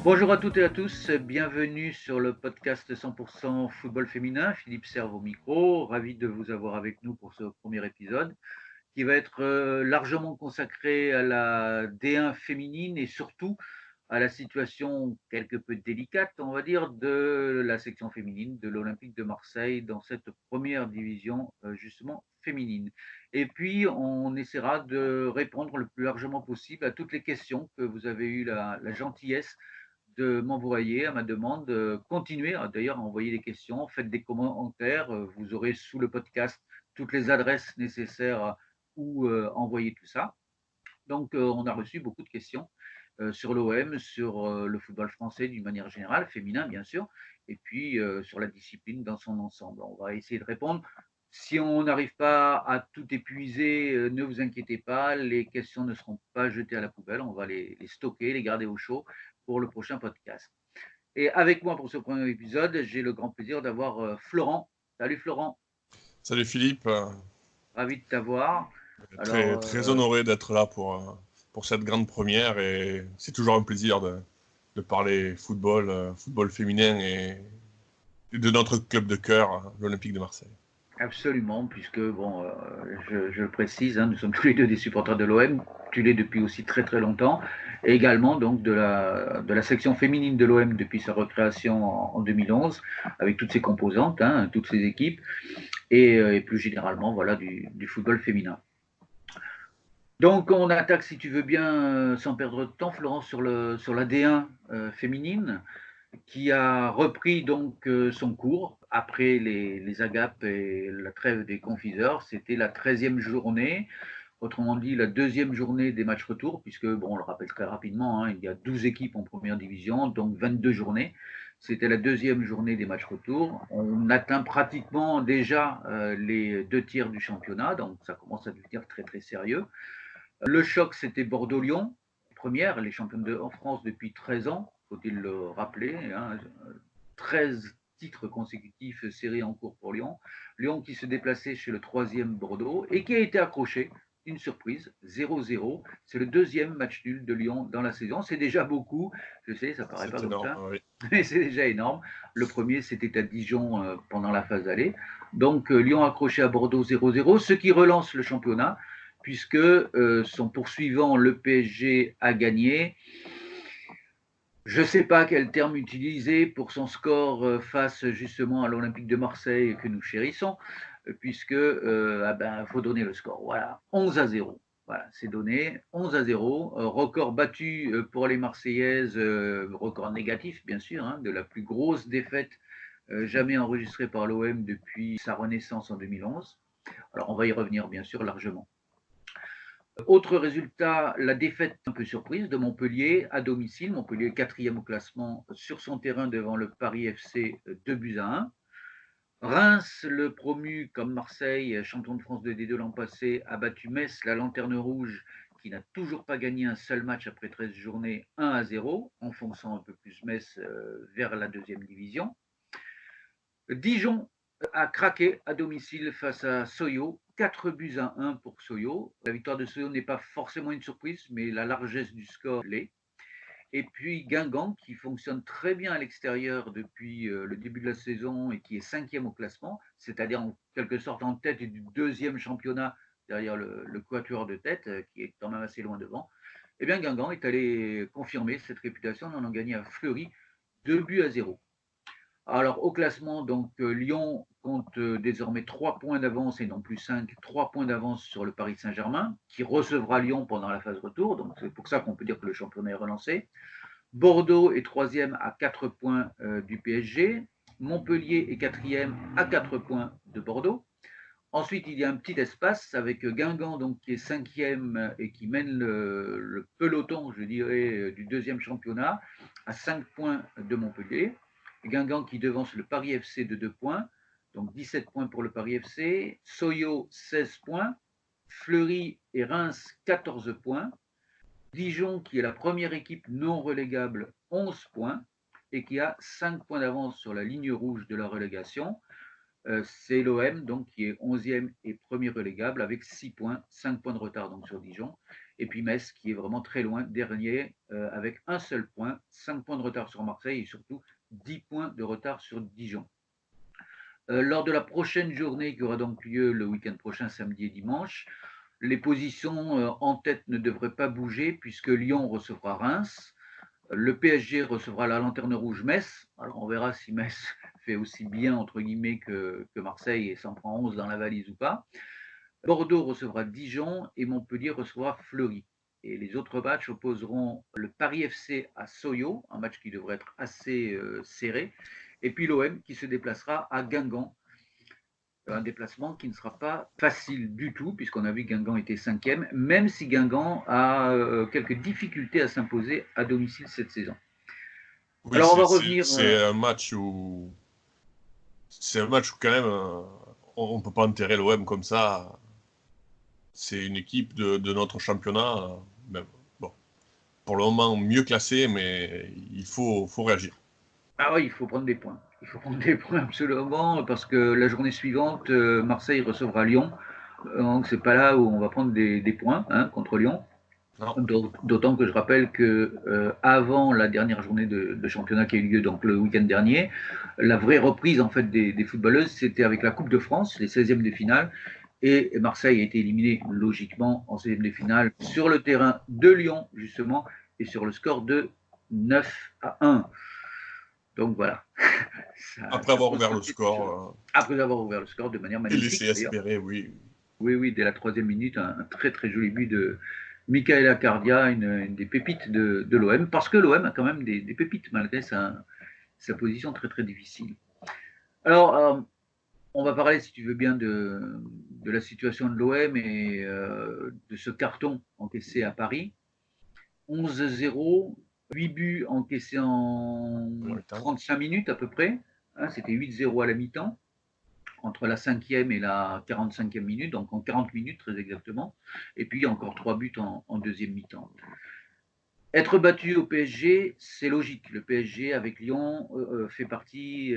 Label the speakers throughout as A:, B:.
A: Bonjour à toutes et à tous, bienvenue sur le podcast 100% football féminin. Philippe Serve au micro, ravi de vous avoir avec nous pour ce premier épisode qui va être largement consacré à la D1 féminine et surtout à la situation quelque peu délicate, on va dire, de la section féminine de l'Olympique de Marseille dans cette première division justement féminine. Et puis, on essaiera de répondre le plus largement possible à toutes les questions que vous avez eu la gentillesse de m'envoyer à ma demande. Continuez d'ailleurs à envoyer des questions, faites des commentaires. Vous aurez sous le podcast toutes les adresses nécessaires où envoyer tout ça. Donc, on a reçu beaucoup de questions sur l'OM, sur le football français d'une manière générale, féminin bien sûr, et puis sur la discipline dans son ensemble. On va essayer de répondre. Si on n'arrive pas à tout épuiser, ne vous inquiétez pas, les questions ne seront pas jetées à la poubelle. On va les stocker, les garder au chaud pour le prochain podcast. Et avec moi pour ce premier épisode, j'ai le grand plaisir d'avoir Florent. Salut Florent,
B: Salut Philippe,
A: ravi de t'avoir. Alors,
B: très honoré d'être là pour cette grande première et c'est toujours un plaisir de parler football, football féminin et de notre club de cœur, l'Olympique de Marseille.
A: absolument, puisque, bon, je le précise, hein, nous sommes tous les deux des supporters de l'OM, tu l'es depuis aussi très très longtemps, et également donc de la section féminine de l'OM depuis sa recréation en 2011, avec toutes ses composantes, hein, toutes ses équipes, et plus généralement voilà, du football féminin. Donc on attaque, si tu veux bien, sans perdre de temps, Florence, sur la D1 féminine, qui a repris donc son cours après les agapes et la trêve des confiseurs. C'était la 13e journée, autrement dit la deuxième journée des matchs retour, puisque, bon, on le rappelle très rapidement, hein, il y a 12 équipes en première division, donc 22 journées. C'était la deuxième journée des matchs retour. On atteint pratiquement déjà les 2 tiers du championnat, donc ça commence à devenir très très sérieux. Le choc, c'était Bordeaux-Lyon, première, les championnes en France depuis 13 ans, faut-il le rappeler, hein, 13 titres consécutifs séries en cours pour Lyon. Lyon qui se déplaçait chez le troisième Bordeaux et qui a été accroché, une surprise, 0-0. C'est le deuxième match nul de Lyon dans la saison. C'est déjà beaucoup, je sais, ça paraît pas
B: C'est
A: comme
B: énorme,
A: ça,
B: oui.
A: mais c'est déjà énorme. Le premier, c'était à Dijon pendant la phase aller. Donc Lyon accroché à Bordeaux 0-0, ce qui relance le championnat puisque son poursuivant, le PSG, a gagné. Je ne sais pas quel terme utiliser pour son score face justement à l'Olympique de Marseille que nous chérissons, puisque faut donner le score. Voilà, 11-0. Voilà, c'est donné, 11-0. Record battu pour les Marseillaises, record négatif bien sûr, hein, de la plus grosse défaite jamais enregistrée par l'OM depuis sa renaissance en 2011. Alors on va y revenir bien sûr largement. Autre résultat, la défaite un peu surprise de Montpellier à domicile. Montpellier quatrième au classement sur son terrain devant le Paris FC 2-1. Reims, le promu comme Marseille, champion de France de D2 l'an passé, a battu Metz, la lanterne rouge, qui n'a toujours pas gagné un seul match après 13 journées, 1-0, enfonçant un peu plus Metz vers la deuxième division. Dijon a craqué à domicile face à Soyo, 4-1 pour Soyo. La victoire de Soyo n'est pas forcément une surprise, mais la largesse du score l'est. Et puis Guingamp, qui fonctionne très bien à l'extérieur depuis le début de la saison et qui est 5e au classement, c'est-à-dire en quelque sorte en tête du deuxième championnat derrière le quatuor de tête, qui est quand même assez loin devant. Eh bien, Guingamp est allé confirmer cette réputation en ayant gagné à Fleury 2-0. Alors, au classement, donc Lyon compte désormais 3 points d'avance et non plus 5, 3 points d'avance sur le Paris Saint-Germain, qui recevra Lyon pendant la phase retour. Donc, c'est pour ça qu'on peut dire que le championnat est relancé. Bordeaux est 3e à 4 points du PSG. Montpellier est 4e à 4 points de Bordeaux. Ensuite, il y a un petit espace avec Guingamp, donc, qui est 5e et qui mène le peloton, je dirais, du deuxième championnat à 5 points de Montpellier. Guingamp qui devance le Paris FC de 2 points, donc 17 points pour le Paris FC. Soyo, 16 points. Fleury et Reims, 14 points. Dijon, qui est la première équipe non relégable, 11 points et qui a 5 points d'avance sur la ligne rouge de la relégation. C'est l'OM donc qui est 11e et premier relégable avec 6 points, 5 points de retard donc sur Dijon. Et puis Metz, qui est vraiment très loin, dernier, avec un seul point, 5 points de retard sur Marseille et surtout 10 points de retard sur Dijon. Lors de la prochaine journée, qui aura donc lieu le week-end prochain, samedi et dimanche, les positions en tête ne devraient pas bouger puisque Lyon recevra Reims. Le PSG recevra la Lanterne Rouge Metz. Alors on verra si Metz fait aussi bien entre guillemets que Marseille et s'en prend 11 dans la valise ou pas. Bordeaux recevra Dijon et Montpellier recevra Fleury. Et les autres matchs opposeront le Paris FC à Soyo, un match qui devrait être assez serré, et puis l'OM qui se déplacera à Guingamp. Un déplacement qui ne sera pas facile du tout, puisqu'on a vu que Guingamp était 5e, même si Guingamp a quelques difficultés à s'imposer à domicile cette saison.
B: Oui,
A: alors on va revenir.
B: C'est un match où quand même on ne peut pas enterrer l'OM comme ça. C'est une équipe de notre championnat, bon, pour le moment mieux classée, mais il faut réagir.
A: Ah oui, il faut prendre des points. Il faut prendre des points absolument, parce que la journée suivante, Marseille recevra Lyon. Donc c'est pas là où on va prendre des points contre Lyon. D'autant que je rappelle que avant la dernière journée de championnat qui a eu lieu donc le week-end dernier, la vraie reprise en fait des footballeuses, c'était avec la Coupe de France, les 16e de finale, et Marseille a été éliminé logiquement en 16e de finale sur le terrain de Lyon justement et sur le score de 9-1. Donc voilà.
B: Après avoir ouvert le score.
A: Après avoir ouvert le score de manière magnifique.
B: Et laisser espérer, oui.
A: Oui, dès la 3e minute, un très très joli but de Michaela Cardia, une des pépites de l'OM, parce que l'OM a quand même des pépites malgré sa position très très difficile. Alors, on va parler, si tu veux bien, de la situation de l'OM et de ce carton encaissé à Paris. 11-0, 8 buts encaissés en 35 minutes à peu près. C'était 8-0 à la mi-temps, entre la 5e et la 45e minute, donc en 40 minutes très exactement. Et puis encore 3 buts en deuxième mi-temps. Être battu au PSG, c'est logique. Le PSG, avec Lyon, fait partie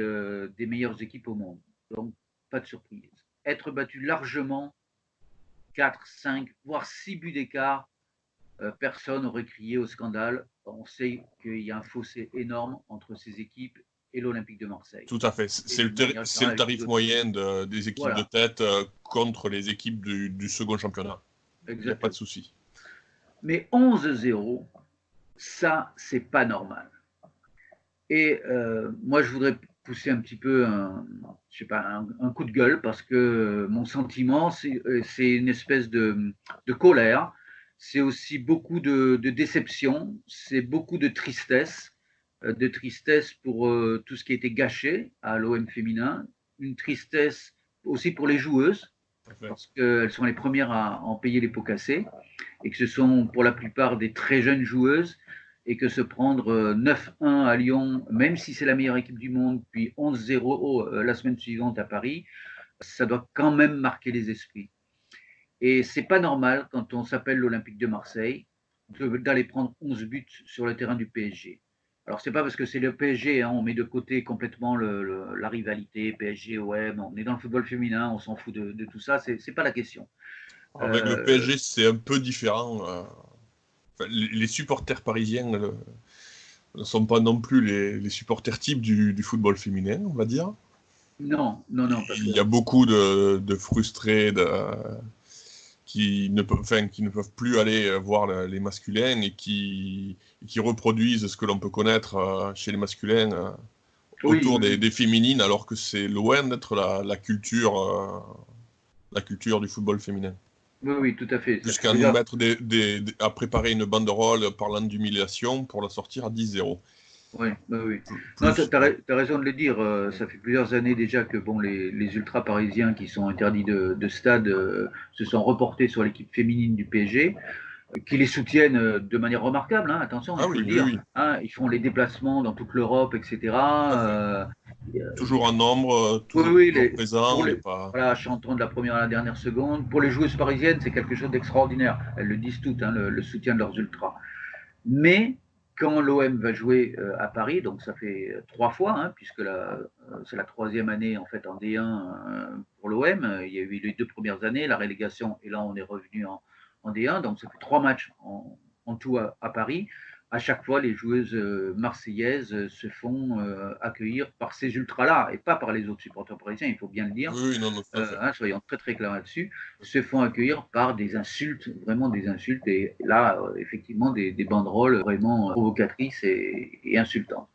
A: des meilleures équipes au monde. Donc, pas de surprise. Être battu largement, 4, 5, voire 6 buts d'écart, personne n'aurait crié au scandale. On sait qu'il y a un fossé énorme entre ces équipes et l'Olympique de Marseille.
B: Tout à fait. C'est le tarif moyen des équipes de tête contre les équipes du second championnat. Il n'y a pas de souci.
A: Mais 11-0, ça, c'est pas normal. Et moi, je voudrais pousser un petit peu un coup de gueule, parce que mon sentiment, c'est une espèce de colère. C'est aussi beaucoup de déception, c'est beaucoup de tristesse pour tout ce qui a été gâché à l'OM féminin, une tristesse aussi pour les joueuses, parce qu'elles sont les premières à en payer les pots cassés, et que ce sont pour la plupart des très jeunes joueuses, et que se prendre 9-1 à Lyon, même si c'est la meilleure équipe du monde, puis 11-0 la semaine suivante à Paris, ça doit quand même marquer les esprits. Et c'est pas normal, quand on s'appelle l'Olympique de Marseille, d'aller prendre 11 buts sur le terrain du PSG. Alors c'est pas parce que c'est le PSG, on met de côté complètement la rivalité PSG-OM, on est dans le football féminin, on s'en fout de tout ça, c'est pas la question.
B: Avec le PSG, c'est un peu différent. Les supporters parisiens ne sont pas non plus les supporters types du football féminin, on va dire.
A: Non.
B: Il y a beaucoup de frustrés qui ne peuvent plus aller voir les masculins et qui reproduisent ce que l'on peut connaître chez les masculins autour des féminines, alors que c'est loin d'être la culture du football féminin.
A: Oui, tout à fait.
B: Jusqu'à nous mettre à préparer une banderole parlant d'humiliation pour la sortir à 10-0.
A: Oui. Non, tu as raison de le dire. Ça fait plusieurs années déjà que les ultras parisiens qui sont interdits de stade se sont reportés sur l'équipe féminine du PSG, qui les soutiennent de manière remarquable, attention, il faut le dire. Oui. Ils font les déplacements dans toute l'Europe, etc.
B: Toujours en nombre, toujours présents.
A: Voilà, chantant de la première à la dernière seconde. Pour les joueuses parisiennes, c'est quelque chose d'extraordinaire. Elles le disent toutes, le soutien de leurs ultras. Mais quand l'OM va jouer à Paris, donc ça fait 3 fois, puisque c'est la 3e année en fait en D1 pour l'OM. Il y a eu les 2 premières années, la relégation, et là on est revenu en en D1, donc ça fait 3 matchs en tout à Paris. À chaque fois, les joueuses marseillaises se font accueillir par ces ultras-là et pas par les autres supporters parisiens, il faut bien le dire.
B: Oui, non, tout à fait.
A: Soyons très très clairs là-dessus, se font accueillir par des insultes, vraiment des insultes, et là, effectivement, des banderoles vraiment provocatrices et insultantes.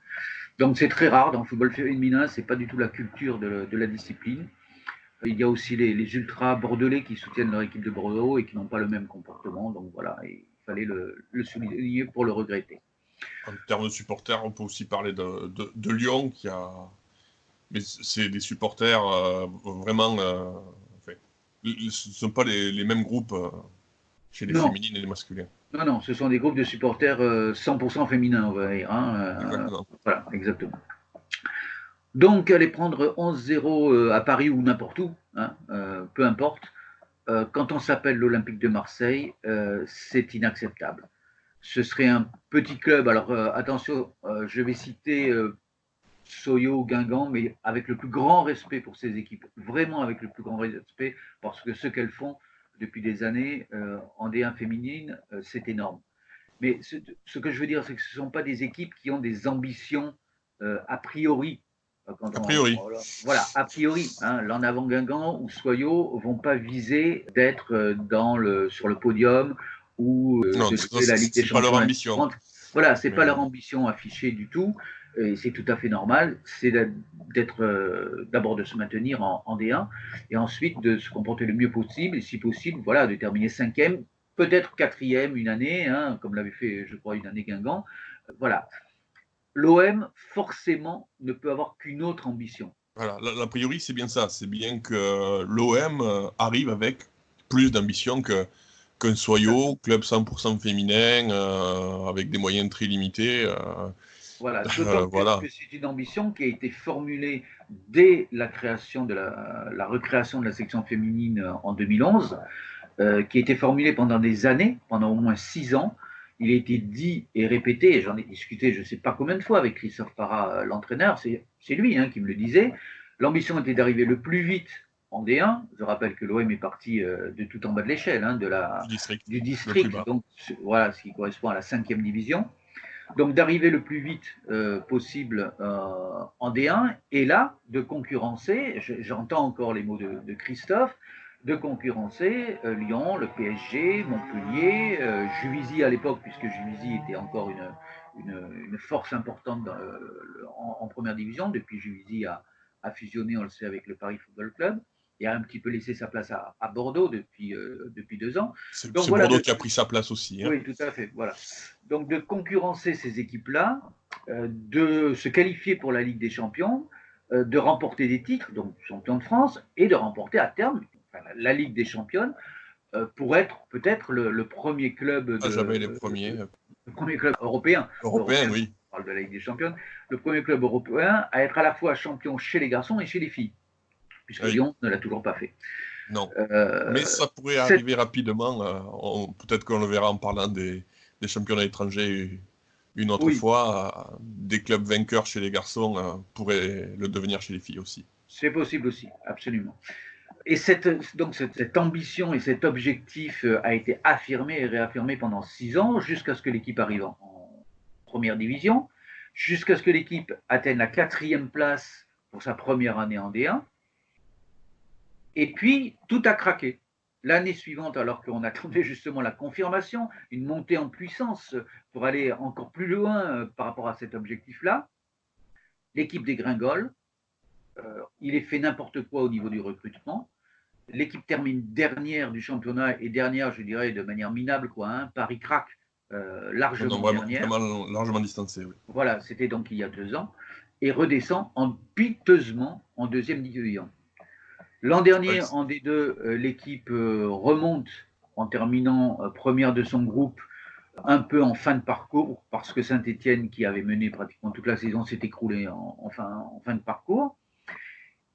A: Donc c'est très rare dans le football féminin, c'est pas du tout la culture de la discipline. Il y a aussi les ultras bordelais qui soutiennent leur équipe de Bordeaux et qui n'ont pas le même comportement. Donc voilà, il fallait le souligner pour le regretter.
B: En termes de supporters, on peut aussi parler de Lyon qui a. Mais c'est des supporters vraiment. Enfin, ce ne sont pas les mêmes groupes chez les féminines et les masculins.
A: Non, ce sont des groupes de supporters 100% féminins, on va dire.
B: Exactement.
A: Voilà, exactement. Donc, aller prendre 11-0 à Paris ou n'importe où, peu importe, quand on s'appelle l'Olympique de Marseille, c'est inacceptable. Ce serait un petit club, alors attention, je vais citer Soyo, Guingamp, mais avec le plus grand respect pour ces équipes, vraiment avec le plus grand respect, parce que ce qu'elles font depuis des années en D1 féminine, c'est énorme. Mais ce que je veux dire, c'est que ce ne sont pas des équipes qui ont des ambitions a priori.
B: A priori.
A: Voilà, a priori. L'en avant Guingamp ou Soyo ne vont pas viser d'être sur le podium ou
B: non,
A: de jouer la Ligue des Champions.
B: C'est pas leur ambition.
A: Voilà, c'est pas leur ambition affichée du tout. Et c'est tout à fait normal. C'est d'abord de se maintenir en D1 et ensuite de se comporter le mieux possible et si possible, voilà, de terminer 5e, peut-être 4e une année, comme l'avait fait, je crois, une année Guingamp. Voilà. L'OM, forcément, ne peut avoir qu'une autre ambition.
B: Voilà, a priori, c'est bien ça. C'est bien que l'OM arrive avec plus d'ambition qu'un Soyo, club 100% féminin, avec des moyens très limités.
A: Voilà, d'autant que c'est une ambition qui a été formulée dès la création de la recréation de la section féminine en 2011, qui a été formulée pendant des années, pendant au moins 6 ans. Il a été dit et répété, et j'en ai discuté je ne sais pas combien de fois avec Christophe Parra, l'entraîneur, c'est lui qui me le disait. L'ambition était d'arriver le plus vite en D1. Je rappelle que l'OM est parti de tout en bas de l'échelle, du district, donc voilà, ce qui correspond à la 5e division. Donc d'arriver le plus vite possible en D1 et là de concurrencer, j'entends encore les mots de Christophe, de concurrencer Lyon, le PSG, Montpellier, Juvisy à l'époque, puisque Juvisy était encore une force importante en première division, depuis Juvisy a fusionné, on le sait, avec le Paris Football Club, et a un petit peu laissé sa place à Bordeaux depuis 2 ans.
B: C'est voilà, Bordeaux qui a pris sa place aussi.
A: Oui, tout à fait, voilà. Donc de concurrencer ces équipes-là, de se qualifier pour la Ligue des Champions, de remporter des titres, donc champion de France, et de remporter à terme la Ligue des Championnes pour être peut-être le premier club
B: le
A: premier club européen,
B: oui.
A: On parle de la Ligue des Championnes, le premier club européen à être à la fois champion chez les garçons et chez les filles, puisque Lyon ne l'a toujours pas fait.
B: Non, mais ça pourrait arriver rapidement. Peut-être qu'on le verra en parlant des championnats étrangers une autre fois. Des clubs vainqueurs chez les garçons pourraient le devenir chez les filles aussi.
A: C'est possible aussi, absolument. Et cette ambition et cet objectif a été affirmé et réaffirmé pendant 6 ans, jusqu'à ce que l'équipe arrive en première division, jusqu'à ce que l'équipe atteigne la 4e place pour sa première année en D1. Et puis, tout a craqué. L'année suivante, alors qu'on attendait justement la confirmation, une montée en puissance pour aller encore plus loin par rapport à cet objectif-là, l'équipe dégringole. Il est fait n'importe quoi au niveau du recrutement. L'équipe termine dernière du championnat et dernière, je dirais, de manière minable, Paris craque largement dernière.
B: Vraiment largement distancé, oui.
A: Voilà, c'était donc il y a 2 ans. Et redescend piteusement en 2e division. L'an dernier, en D2, l'équipe remonte en terminant première de son groupe, un peu en fin de parcours, parce que Saint-Étienne, qui avait mené pratiquement toute la saison, s'est écroulé en fin de parcours.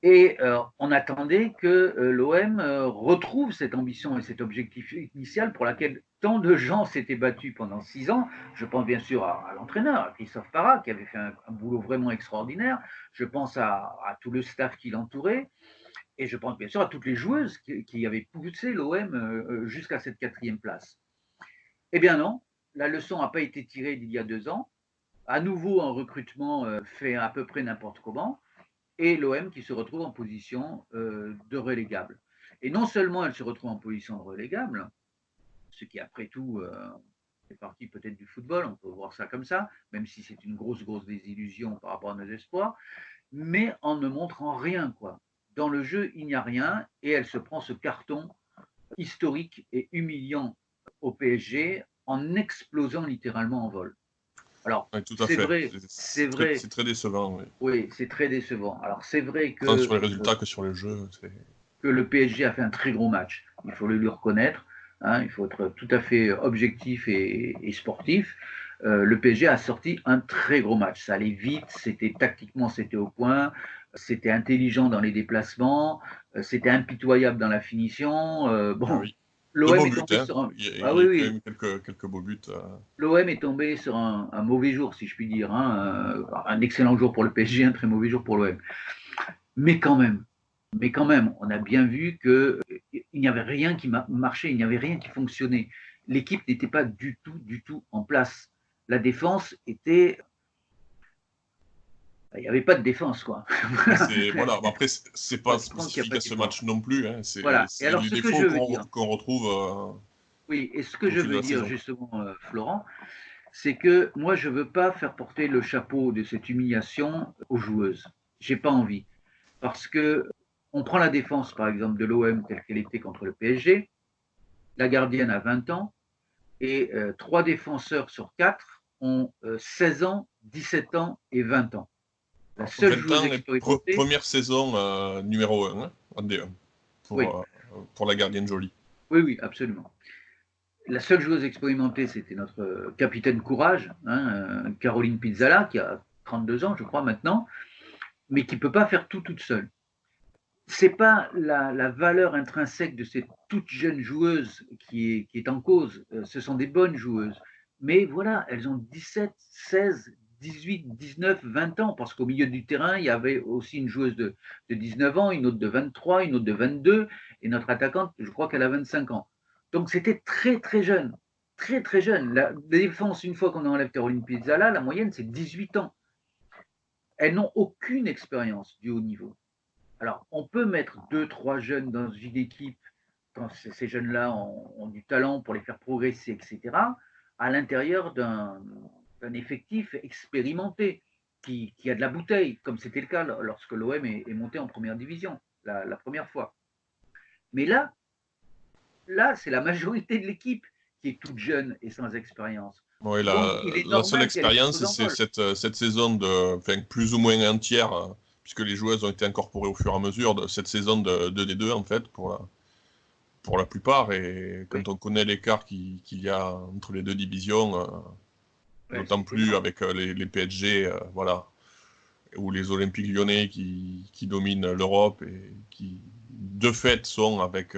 A: Et on attendait que l'OM retrouve cette ambition et cet objectif initial pour laquelle tant de gens s'étaient battus pendant 6 ans. Je pense bien sûr à l'entraîneur, à Christophe Parra, qui avait fait un boulot vraiment extraordinaire. Je pense à tout le staff qui l'entourait. Et je pense bien sûr à toutes les joueuses qui avaient poussé l'OM jusqu'à cette 4e place. Eh bien non, la leçon n'a pas été tirée d'il y a 2 ans. À nouveau, un recrutement fait à peu près n'importe comment, et l'OM qui se retrouve en position de relégable. Et non seulement elle se retrouve en position de relégable, ce qui après tout fait partie peut-être du football, on peut voir ça comme ça, même si c'est une grosse désillusion par rapport à nos espoirs, mais en ne montrant rien, quoi. Dans le jeu, il n'y a rien, et elle se prend ce carton historique et humiliant au PSG en explosant littéralement en vol. Alors,
B: Oui, tout à
A: c'est
B: fait.
A: vrai, c'est vrai,
B: C'est très décevant. Oui.
A: oui, c'est très décevant. Alors, c'est vrai
B: Tant sur les résultats que sur les jeux.
A: que le PSG a fait un très gros match. Il faut le lui reconnaître. Hein, il faut être tout à fait objectif et sportif. Le PSG a sorti un très gros match. Ça allait vite, c'était tactiquement, c'était au point, c'était intelligent dans les déplacements, c'était impitoyable dans la finition.
B: Ah
A: Bon,
B: oui. De
A: l'OM
B: beaux
A: est
B: buts,
A: tombé
B: hein.
A: sur un.
B: Il
A: Ah
B: y a
A: oui,
B: eu quand
A: oui.
B: même quelques beaux buts.
A: L'OM est tombé sur un mauvais jour, si je puis dire. Hein, un excellent jour pour le PSG, un très mauvais jour pour l'OM. Mais quand même, on a bien vu qu'il n'y avait rien qui marchait, il n'y avait rien qui fonctionnait. L'équipe n'était pas du tout en place. La défense était. Il n'y avait pas de défense, quoi.
B: Voilà. Après, c'est
A: On
B: pas
A: comprend qu'il n'y a pas
B: spécifique à
A: de
B: ce
A: défense.
B: match non plus. Hein.
A: Voilà. Et
B: C'est
A: alors,
B: les
A: ce que
B: défauts
A: je veux dire,
B: qu'on retrouve
A: oui, et ce que
B: au
A: je
B: fil de
A: veux
B: la
A: dire
B: saison.
A: justement, Florent, c'est que moi, je ne veux pas faire porter le chapeau de cette humiliation aux joueuses. J'ai pas envie. Parce que on prend la défense, par exemple, de l'OM telle qu'elle était contre le PSG. La gardienne a 20 ans et 3 défenseurs sur 4 ont 16 ans, 17 ans et 20 ans. La seule
B: 20
A: joueuse
B: ans,
A: expérimentée,
B: première saison numéro 1 hein, en D1
A: oui,
B: pour la gardienne Jolie.
A: oui, absolument. La seule joueuse expérimentée, c'était notre capitaine Courage, hein, Caroline Pizzala, qui a 32 ans, je crois, maintenant, mais qui ne peut pas faire tout toute seule. C'est pas la valeur intrinsèque de ces toutes jeunes joueuses qui est en cause. Ce sont des bonnes joueuses. Mais voilà, elles ont 17, 16, 18, 19, 20 ans, parce qu'au milieu du terrain, il y avait aussi une joueuse de 19 ans, une autre de 23, une autre de 22, et notre attaquante, je crois qu'elle a 25 ans. Donc c'était très jeune, très jeune. La défense, une fois qu'on enlève Caroline Pizzala, la moyenne, c'est 18 ans. Elles n'ont aucune expérience du haut niveau. Alors, on peut mettre 2, 3 jeunes dans une équipe quand ces jeunes-là ont du talent pour les faire progresser, etc., à l'intérieur d'un effectif expérimenté qui a de la bouteille, comme c'était le cas lorsque l'OM est monté en première division la première fois. Mais là, c'est la majorité de l'équipe qui est toute jeune et sans expérience.
B: Oui,
A: Donc, il est
B: la seule
A: normal qu'elle
B: expérience,
A: explose en
B: c'est
A: vol.
B: cette saison plus ou moins entière, puisque les joueuses ont été incorporées au fur et à mesure de cette saison de D2, en fait, pour la plupart. Et
A: Oui,
B: quand on connaît l'écart qu'il y a entre les deux divisions,
A: ouais,
B: d'autant
A: c'est
B: plus
A: énorme.
B: avec les PSG, voilà, ou les Olympiques lyonnais qui dominent l'Europe et qui, de fait, sont avec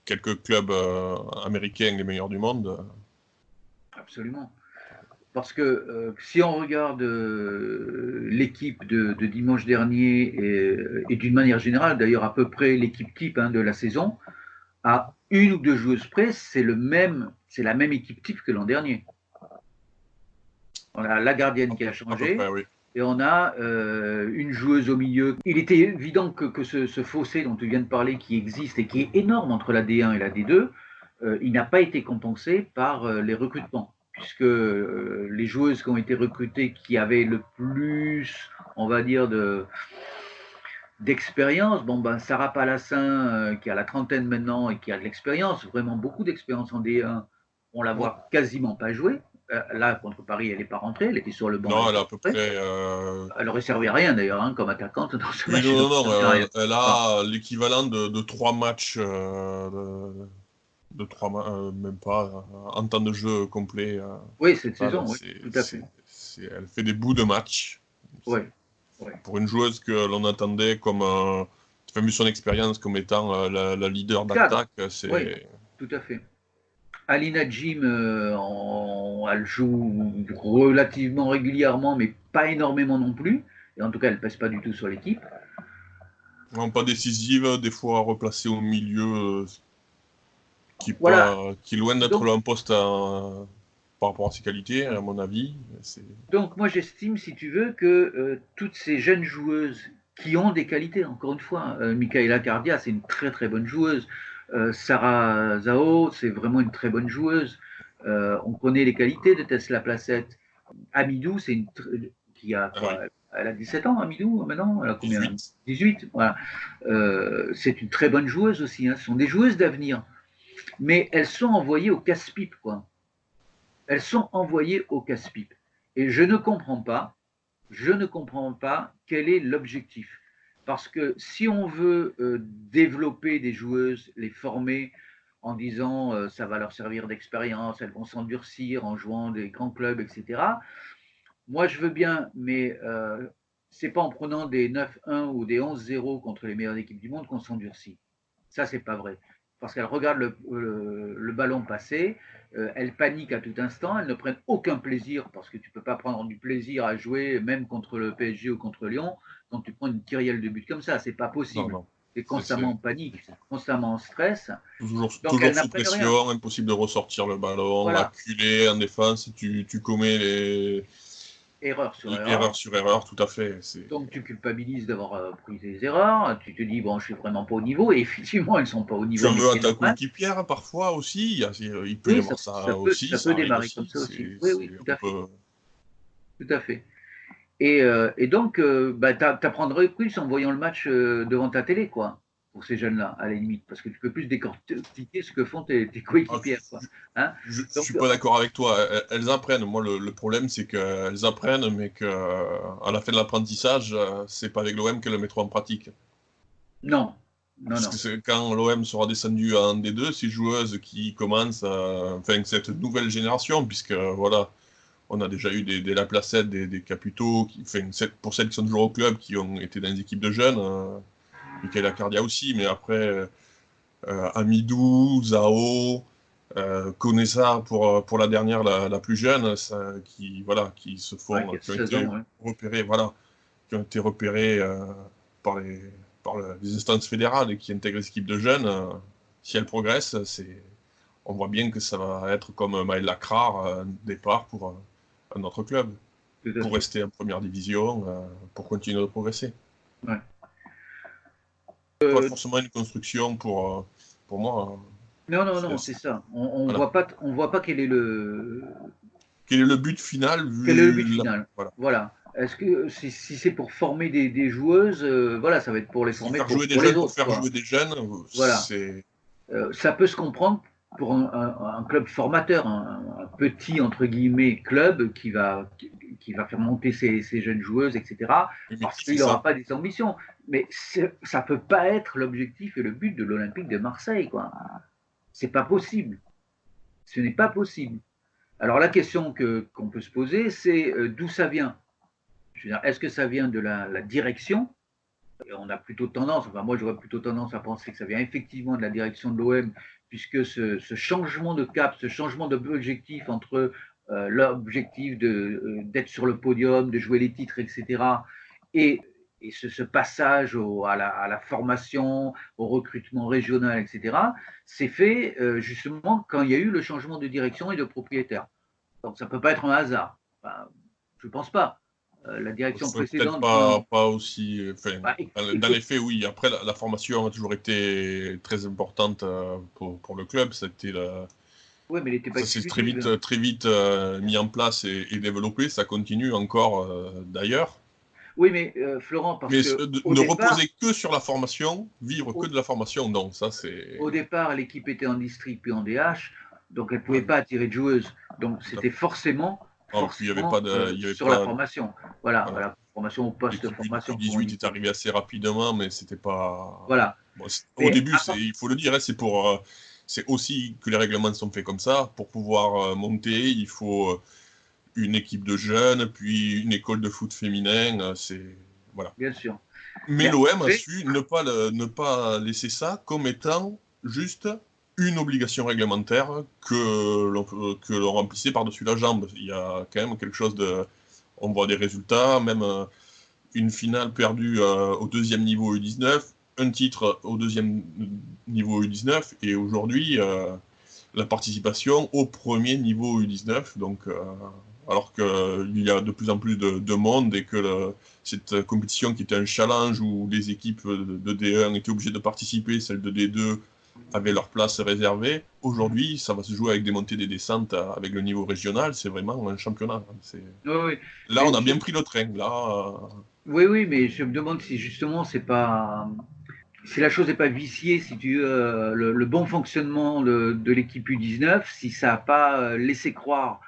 B: quelques clubs américains les meilleurs du monde.
A: Absolument. Parce que si on regarde l'équipe de dimanche dernier et d'une manière générale, d'ailleurs à peu près l'équipe type de la saison, à une ou deux joueuses près, c'est la même équipe type que l'an dernier. On a la gardienne qui a
B: À peu près,
A: changé
B: oui.
A: et on a une joueuse au milieu. Il était évident que ce fossé dont tu viens de parler, qui existe et qui est énorme entre la D1 et la D2, il n'a pas été compensé par les recrutements, puisque les joueuses qui ont été recrutées, qui avaient le plus, on va dire, d'expérience, bon ben Sarah Palassin, qui a la trentaine maintenant et qui a de l'expérience, vraiment beaucoup d'expérience en D1, on la
B: Mm.
A: voit quasiment pas jouer. Là, contre Paris, elle n'est pas rentrée, elle était sur le banc, elle
B: Non,
A: n'est
B: elle a
A: pas
B: à peu
A: rentrée.
B: près.
A: Elle aurait servi à rien d'ailleurs comme attaquante dans ce
B: Oui,
A: match, elle
B: non,
A: aurait
B: non, non.
A: servi à rien.
B: Elle
A: Bon.
B: a l'équivalent de 3 matchs, même pas, en temps de jeu complet.
A: Oui, cette
B: Total.
A: saison, oui, tout à fait.
B: Elle fait des bouts de match.
A: Oui, oui.
B: Pour une joueuse que l'on attendait comme, vu son expérience comme étant la leader
A: Cadre,
B: d'attaque,
A: oui,
B: c'est.
A: tout à fait. Alina Jim, elle joue relativement régulièrement, mais pas énormément non plus. Et en tout cas, elle ne pèse pas du tout sur l'équipe.
B: Non, pas décisive, des fois replacée au milieu,
A: Voilà.
B: qui est loin d'être
A: Donc,
B: un poste par rapport à ses qualités, à mon avis.
A: donc moi j'estime, si tu veux, que toutes ces jeunes joueuses qui ont des qualités, encore une fois, Michaela Cardia, c'est une très très bonne joueuse. Sarah Zhao, c'est vraiment une très bonne joueuse. On connaît les qualités de Tesla Placette. Amidou, c'est qui a
B: Ah
A: quoi?
B: oui,
A: Elle a 17 ans, Amidou, maintenant? Elle a combien?
B: 18.
A: 18, voilà. C'est une très bonne joueuse aussi, hein. Ce sont des joueuses d'avenir. Mais elles sont envoyées au casse-pipe, quoi. Elles sont envoyées au casse-pipe. Et je ne comprends pas quel est l'objectif. Parce que si on veut développer des joueuses, les former en disant ça va leur servir d'expérience, elles vont s'endurcir en jouant des grands clubs, etc. Moi, je veux bien, mais c'est pas en prenant des 9-1 ou des 11-0 contre les meilleures équipes du monde qu'on s'endurcit. Ça, c'est pas vrai. Parce qu'elles regardent le ballon passer, elles paniquent à tout instant, elles ne prennent aucun plaisir, parce que tu ne peux pas prendre du plaisir à jouer, même contre le PSG ou contre Lyon, quand tu prends une kyrielle de but comme ça. C'est pas
B: Non,
A: possible.
B: non.
A: C'est constamment en panique, constamment en stress. Donc elles
B: Toujours sous
A: n'apprennent rien.
B: pression, impossible de ressortir le ballon,
A: Voilà.
B: acculé en défense, tu commets
A: Erreur sur
B: erreur
A: erreur.
B: sur erreur, tout à fait.
A: Donc tu culpabilises d'avoir pris des erreurs, tu te dis bon je suis vraiment pas au niveau, et effectivement elles sont pas au
B: Tu
A: niveau,
B: en
A: mais
B: veux
A: ce
B: à
A: qui est
B: ta
A: normal.
B: coéquipière parfois aussi, il peut y
A: Oui,
B: avoir ça aussi,
A: ça
B: ça
A: peut
B: arrive
A: démarrer comme
B: aussi.
A: ça aussi. Oui, oui, tout
B: On
A: à fait.
B: peut...
A: Tout à fait. Et donc, bah, tu apprendrais plus en voyant le match devant ta télé, quoi, pour ces jeunes-là, à la limite, parce que tu peux plus décortiquer ce que font tes
B: Ah,
A: coéquipières, quoi. Hein.
B: je
A: Donc,
B: suis pas d'accord avec toi. Elles apprennent. Moi, le problème, c'est qu'elles apprennent, mais qu'à la fin de l'apprentissage, c'est pas avec l'OM qu'elles le mettront en pratique.
A: non, non, non.
B: Puisque quand l'OM sera descendu en D2, ces joueuses qui commencent, enfin, cette nouvelle génération, puisque voilà, on a déjà eu des Laplacette, des Caputo, enfin, pour celles qui sont toujours au club, qui ont été dans les équipes de jeunes, Michaela Cardia aussi, mais après, Amidou, Zao, Konessa pour la dernière, la plus jeune, ça, voilà,
A: Ouais, qui a
B: qui ont
A: 16
B: été
A: ans, ouais.
B: repérés, voilà, qui ont été repérés par les instances fédérales et qui intègrent les équipes de jeunes. Si elles progressent, on voit bien que ça va être comme Maël Lacrar, un départ pour un autre club,
A: Tout à
B: pour
A: fait.
B: rester en première division, pour continuer de progresser.
A: Ouais.
B: Pas forcément une construction pour moi.
A: Non, non, non,
B: C'est-
A: c'est ça. On
B: voilà.
A: voit pas
B: Quel est le but final
A: quel est le
B: vu
A: but final.
B: voilà.
A: Voilà. Est-ce que si c'est pour former des joueuses, voilà, ça va être pour les
B: Si
A: former
B: faire jouer des
A: pour les
B: jeunes pour
A: autres,
B: faire
A: quoi.
B: jouer des jeunes,
A: Voilà.
B: c'est
A: Ça peut se comprendre pour un club formateur, un petit entre guillemets club qui va faire monter ses jeunes joueuses, etc.
B: mais
A: Parce
B: qui fait
A: qu'il n'aura
B: ça?
A: pas des ambitions. Mais ça peut pas être l'objectif et le but de l'Olympique de Marseille, quoi. C'est pas possible. Ce n'est pas possible. Alors la question qu'on peut se poser, c'est d'où ça vient. Je veux dire, est-ce que ça vient de la direction? Et on a plutôt tendance, enfin moi j'aurais plutôt tendance à penser que ça vient effectivement de la direction de l'OM, puisque ce changement de cap, ce changement d'objectif entre l'objectif d'être sur le podium, de jouer les titres, etc., et, et ce passage à la formation, au recrutement régional, etc., c'est fait justement quand il y a eu le changement de direction et de propriétaire. Donc ça ne peut pas être un hasard. Enfin, je ne pense pas. La direction
B: Peut-être
A: précédente, quand,
B: pas aussi. Enfin,
A: bah,
B: dans les
A: écoute,
B: faits, oui. Après, la formation a toujours été très importante pour le club.
A: ouais, mais elle n'était pas
B: Ça s'est
A: exclusive.
B: très vite mis en place et développé. Ça continue encore d'ailleurs.
A: Oui, mais Florent, parce
B: Mais
A: que
B: ne reposer que sur la formation, vivre que
A: au,
B: de la formation, non, ça c'est.
A: au départ, l'équipe était en district puis en DH, donc elle ne pouvait
B: Ouais,
A: pas attirer de joueuses. Donc
B: tout à
A: c'était
B: fait. Ah, puis il y avait
A: sur la
B: pas.
A: formation. Voilà,
B: Voilà.
A: voilà, formation au
B: L'équipe
A: post-formation, comme on
B: U18
A: dit.
B: est arrivée assez rapidement, mais c'était pas.
A: Voilà.
B: Bon, au
A: Mais
B: début, il faut le dire, hein, c'est aussi que les règlements sont faits comme ça. Pour pouvoir monter, il faut une équipe de jeunes, puis une école de foot féminin. Voilà.
A: bien sûr.
B: Mais
A: Mais
B: l'OM a
A: après,
B: su ne pas laisser ça comme étant juste une obligation réglementaire que l'on remplissait par-dessus la jambe. Il y a quand même quelque chose de. On voit des résultats, même une finale perdue au deuxième niveau U19. un titre au deuxième niveau U19 et aujourd'hui la participation au premier niveau U19. Donc, alors qu'il y a de plus en plus de monde et que cette compétition qui était un challenge où les équipes de D1 étaient obligées de participer, celles de D2 avaient leur place réservée. Aujourd'hui, ça va se jouer avec des montées et des descentes avec le niveau régional. C'est vraiment un championnat.
A: Oui, oui.
B: Là, on a bien pris le train. Là,
A: oui, oui, mais je me demande si justement si la chose n'est pas viciée, si tu veux, le bon fonctionnement de l'équipe U19, si ça n'a pas laissé croire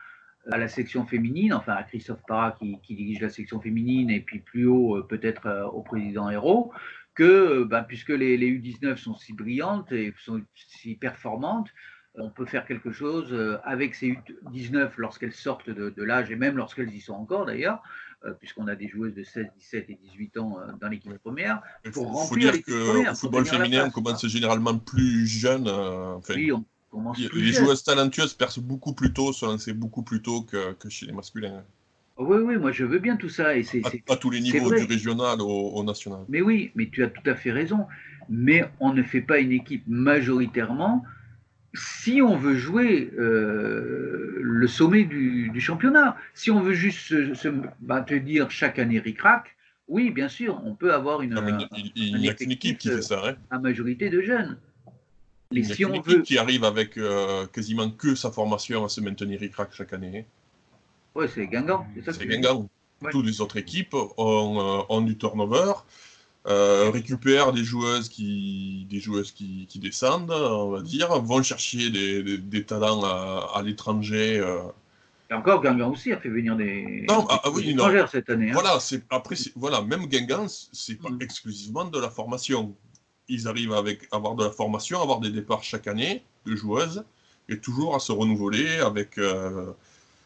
A: à la section féminine, enfin à Christophe Parra qui dirige la section féminine et puis plus haut peut-être au président Hérault, que puisque les U19 sont si brillantes et sont si performantes, on peut faire quelque chose avec ces U19 lorsqu'elles sortent de l'âge et même lorsqu'elles y sont encore d'ailleurs, puisqu'on a des joueuses de 16, 17 et 18 ans dans l'équipe première, pour
B: faut
A: remplir
B: dire
A: l'équipe première.
B: qu'au football féminin, on commence généralement plus jeune.
A: Oui, on commence plus
B: les
A: jeune.
B: joueuses talentueuses percent beaucoup plus tôt, se lancer beaucoup plus tôt que chez les masculins.
A: Oui, oui, moi je veux bien tout ça. Et
B: à tous les niveaux, du régional au national.
A: Mais oui, mais tu as tout à fait raison. Mais on ne fait pas une équipe majoritairement si on veut jouer le sommet du championnat. Si on veut juste te dire chaque année ric-rac, oui, bien sûr, on peut avoir
B: il n'y a qu'une équipe qui fait ça. Hein.
A: À majorité de jeunes.
B: Il n'y a qu'une équipe qui arrive avec quasiment que sa formation à se maintenir ric-rac chaque année. Hein.
A: Oui, c'est Guingamp.
B: C'est Guingamp. Ouais. Toutes les autres équipes ont du turnover. Récupèrent des joueuses qui descendent, on va dire, vont chercher des talents à l'étranger.
A: Et encore, Guingamp aussi a fait venir des étrangères cette année.
B: Hein. Voilà, même Guingamp, c'est pas exclusivement de la formation. Ils arrivent à avoir de la formation, avoir des départs chaque année de joueuses, et toujours à se renouveler avec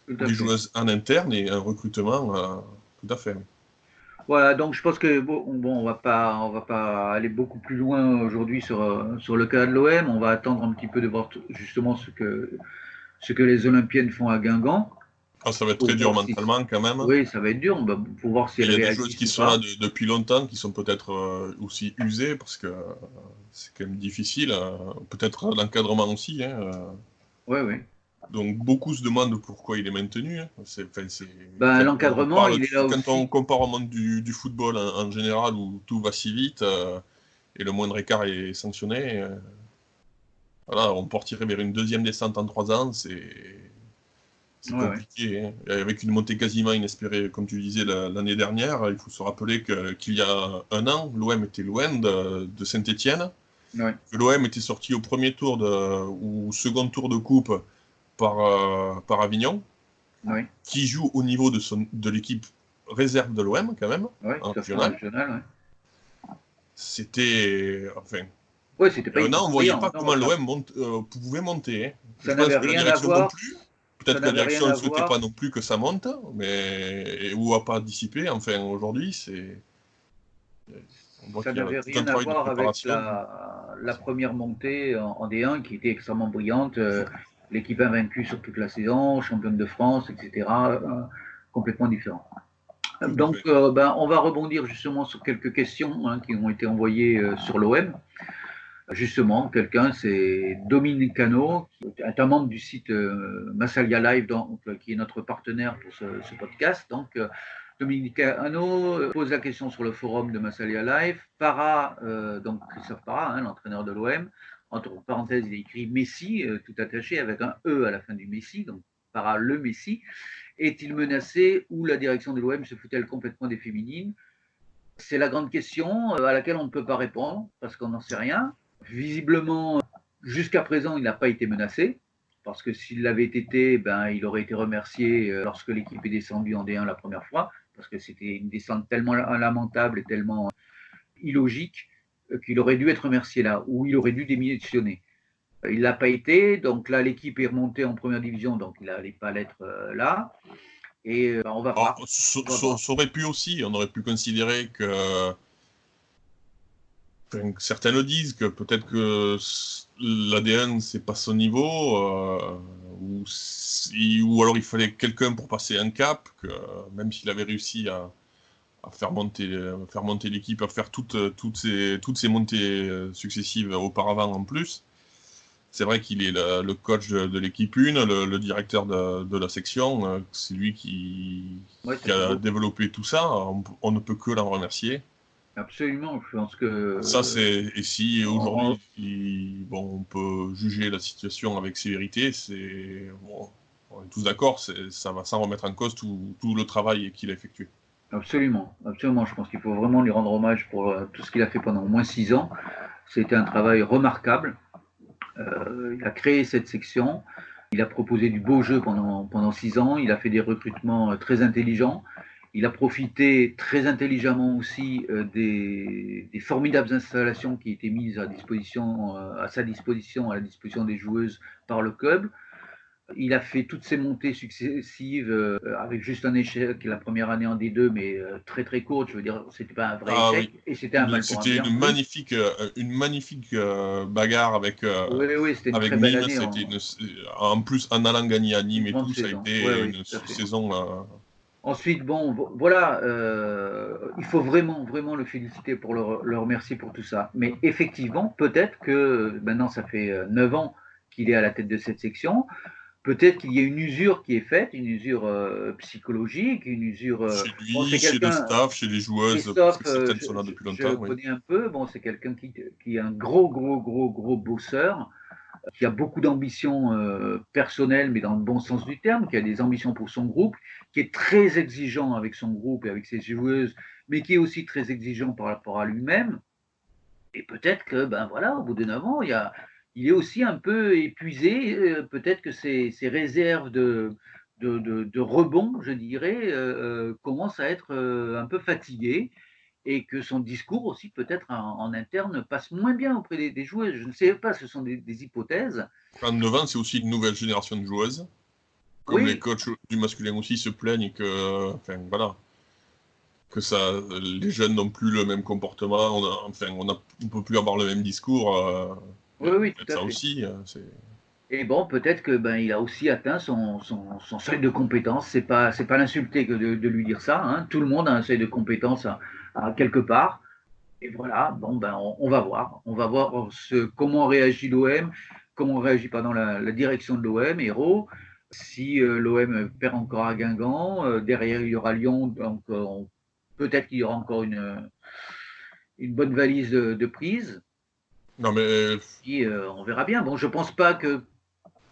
B: des joueuses en interne et un recrutement tout à fait.
A: Voilà, donc je pense que on va pas aller beaucoup plus loin aujourd'hui sur le cas de l'OM. On va attendre un petit peu de voir justement ce que les Olympiennes font à Guingamp.
B: Ah, ça va être très dur mentalement quand même.
A: Oui, ça va être dur. Pour voir si
B: il y a des joueuses qui sont là depuis longtemps, qui sont peut-être aussi usées parce que c'est quand même difficile. Peut-être l'encadrement aussi. Hein.
A: Oui, oui.
B: Donc beaucoup se demandent pourquoi il est maintenu. Hein.
A: L'encadrement, il est là aussi.
B: Quand on compare au monde du football en général où tout va si vite et le moindre écart est sanctionné, voilà, on partirait vers une deuxième descente en 3 ans, c'est compliqué. Hein. Avec une montée quasiment inespérée, comme tu disais l'année dernière, il faut se rappeler qu'il y a un an, l'OM était loin de Saint-Étienne.
A: Ouais.
B: L'OM était sorti au premier tour ou second tour de coupe par Avignon, qui joue au niveau de l'équipe réserve de l'OM quand même, en régional. C'était, enfin,
A: c'était pas
B: on ne voyait pas comment l'OM pouvait monter. Hein.
A: Ça n'avait rien à voir.
B: Non plus. Peut-être que la direction ne souhaitait pas non plus que ça monte, ou a pas dissiper. Enfin, aujourd'hui, c'est.
A: Ça n'avait rien à voir avec la première montée en D1 qui était extrêmement brillante. L'équipe invaincue sur toute la saison, championne de France, etc. Complètement différent. Donc, on va rebondir justement sur quelques questions qui ont été envoyées sur l'OM. Justement, quelqu'un, c'est Dominique Cano, qui est un membre du site Massalia Live, qui est notre partenaire pour ce podcast. Donc, Dominique Cano pose la question sur le forum de Massalia Live. Donc Christophe Parra, l'entraîneur de l'OM, entre parenthèses, il a écrit Messi, tout attaché avec un E à la fin du Messi, donc Parra le Messi. Est-il menacé ou la direction de l'OM se fout-elle complètement des féminines? C'est la grande question à laquelle on ne peut pas répondre parce qu'on n'en sait rien. Visiblement, jusqu'à présent, il n'a pas été menacé parce que s'il l'avait été, il aurait été remercié lorsque l'équipe est descendue en D1 la première fois parce que c'était une descente tellement lamentable et tellement illogique qu'il aurait dû être remercié là ou il aurait dû démissionner. Il ne l'a pas été, donc là l'équipe est remontée en première division, donc il n'allait pas l'être là. Et on va voir.
B: Ça aurait pu aussi, on aurait pu considérer que. Enfin, certains le disent, que peut-être que l'ADN, c'est pas son niveau, ou alors il fallait quelqu'un pour passer un cap, que même s'il avait réussi à à faire monter l'équipe, à faire toutes ces montées successives auparavant en plus. C'est vrai qu'il est le coach de l'équipe 1, le directeur de la section. C'est lui qui a développé tout ça. On ne peut que l'en remercier.
A: Absolument, je pense que...
B: Ça, et si aujourd'hui, on peut juger la situation avec sévérité, on est tous d'accord, ça va sans remettre en cause tout le travail qu'il a effectué.
A: Absolument, absolument. Je pense qu'il faut vraiment lui rendre hommage pour tout ce qu'il a fait pendant au moins 6 ans. C'était un travail remarquable. Il a créé cette section. Il a proposé du beau jeu pendant 6 ans. Il a fait des recrutements très intelligents. Il a profité très intelligemment aussi des formidables installations qui étaient mises à sa disposition, à la disposition des joueuses par le club. Il a fait toutes ces montées successives avec juste un échec la première année en D2, mais très très courte. Je veux dire, c'était pas un vrai échec et c'était un mal pour un bien.
B: C'était une magnifique bagarre avec
A: c'était une
B: avec
A: très belle
B: Nîmes.
A: année.
B: En plus, en allant gagner à Nîmes et tout, ça a été une saison.
A: Ensuite, voilà, il faut vraiment, vraiment le féliciter pour le remercier pour tout ça. Mais effectivement, peut-être que maintenant, ça fait 9 ans qu'il est à la tête de cette section. Peut-être qu'il y a une usure qui est faite, une usure psychologique, une usure.
B: Chez lui, chez le staff, chez les joueuses, parce que certaines sont là depuis longtemps.
A: Je connais un peu. C'est quelqu'un qui est un gros bosseur, qui a beaucoup d'ambitions personnelles, mais dans le bon sens du terme, qui a des ambitions pour son groupe, qui est très exigeant avec son groupe et avec ses joueuses, mais qui est aussi très exigeant par rapport à lui-même. Et peut-être que, au bout de 9 ans, il est aussi un peu épuisé. Peut-être que ses réserves de rebond, je dirais, commencent à être un peu fatiguées et que son discours aussi, peut-être en interne, passe moins bien auprès des joueuses. Je ne sais pas, ce sont des hypothèses.
B: En 9 ans, c'est aussi une nouvelle génération de joueuses. Comme les coachs du masculin aussi se plaignent que les jeunes n'ont plus le même comportement, on ne peut plus avoir le même discours.
A: Oui, tout à
B: ça
A: fait.
B: aussi.
A: Et peut-être que il a aussi atteint son seuil de compétence. C'est pas l'insulter que de lui dire ça. Hein. Tout le monde a un seuil de compétence à quelque part. Et voilà, on va voir. On va voir comment réagit l'OM, comment réagit la direction de l'OM, Hérault. Si l'OM perd encore à Guingamp, derrière il y aura Lyon, donc peut-être qu'il y aura encore une bonne valise de prise.
B: Non, mais...
A: Et on verra bien. Je pense pas que